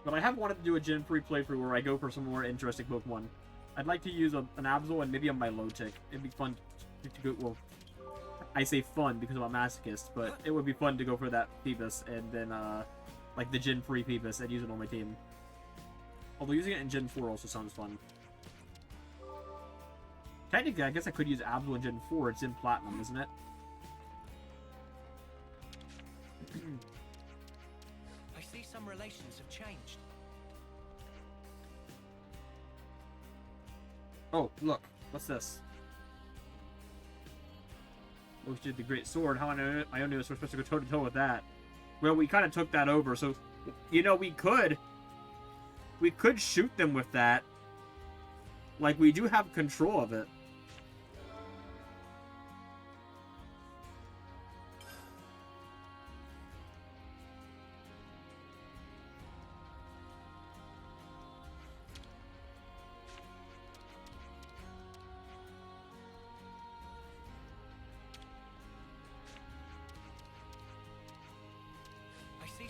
But I have wanted to do a Gen 3 playthrough where I go for some more interesting Pokemon. I'd like to use an Absol and maybe a Milotic. It'd be fun to go... Well, I say fun because I'm a masochist, but it would be fun to go for that Phoebus and then, like, the Gen 3 Phoebus and use it on my team. Although using it in Gen 4 also sounds fun. Technically, I guess I could use Absol in Gen 4. It's in Platinum, isn't it? I see some relations have changed. Oh, look. What's this? Which did the Great Sword. How I only was supposed to go toe-to-toe with that. Well, we kind of took that over, so... You know, we could shoot them with that. Like, we do have control of it.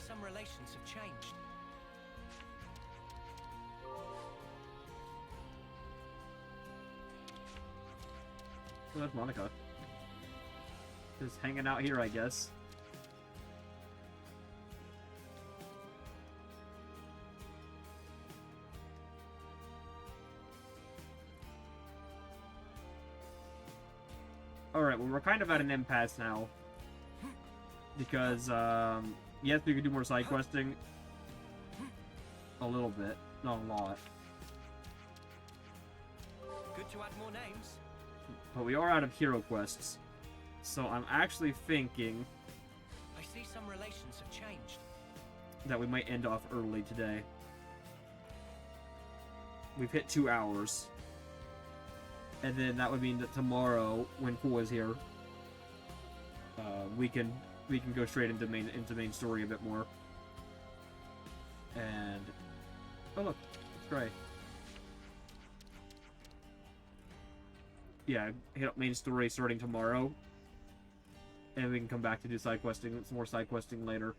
Some relations have changed. Oh, that's Monica. Just hanging out here, I guess. Alright, well, we're kind of at an impasse now. Because, yes, we could do more side questing. A little bit, not a lot. Good to add more names. But we are out of hero quests. So I'm actually thinking... I see some relations have changed. That we might end off early today. We've hit 2 hours. And then that would mean that tomorrow, when Cool is here, we can go straight into main story a bit more. And oh look, it's Gray. Yeah, hit up main story starting tomorrow, and we can come back to do side questing, some more side questing later.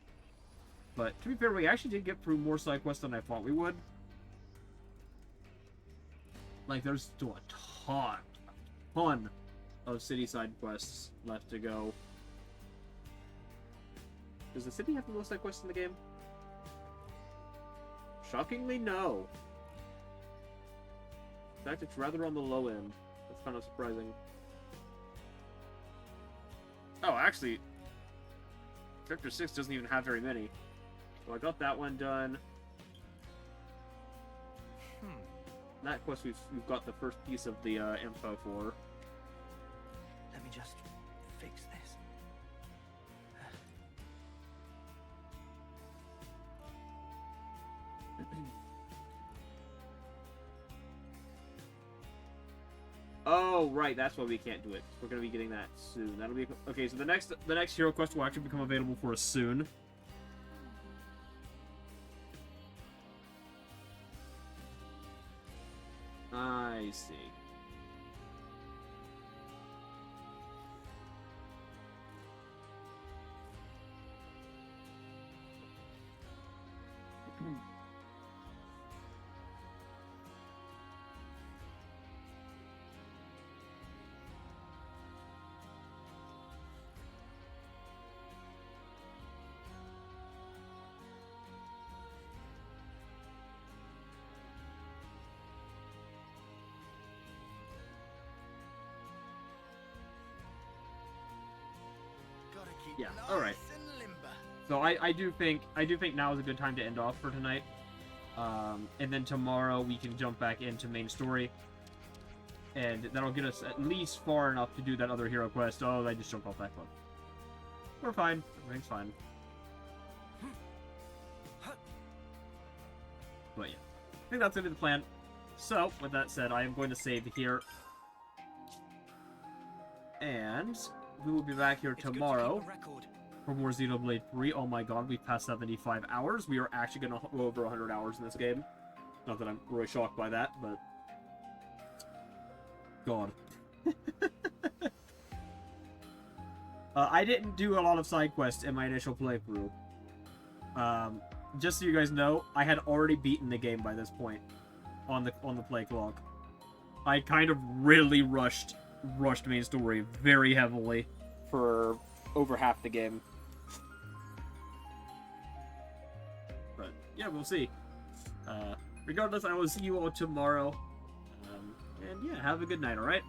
But to be fair, we actually did get through more side quests than I thought we would. Like, there's still a ton of city side quests left to go. Does the city have the most side quests in the game? Shockingly, no. In fact, it's rather on the low end. That's kind of surprising. Oh, actually, Chapter 6 doesn't even have very many. So I got that one done. That quest we've got the first piece of the info for. Let me just fix this. Oh, right, that's why we can't do it. We're gonna be getting that soon. That'll be okay. So the next hero quest will actually become available for us soon. I see. Yeah. All right. So I do think now is a good time to end off for tonight. And then tomorrow we can jump back into main story, and that'll get us at least far enough to do that other hero quest. Oh, I just jumped off that cliff. We're fine. Everything's fine. But yeah, I think that's gonna be the plan. So with that said, I am going to save here, and we will be back here tomorrow for more Xenoblade 3. Oh my god, we've passed 75 hours. We are actually going to go over 100 hours in this game. Not that I'm really shocked by that, but... God. I didn't do a lot of side quests in my initial playthrough. Just so you guys know, I had already beaten the game by this point on the play clock. I kind of really rushed main story very heavily for over half the game. But yeah, we'll see. Regardless, I will see you all tomorrow. And yeah, have a good night, alright?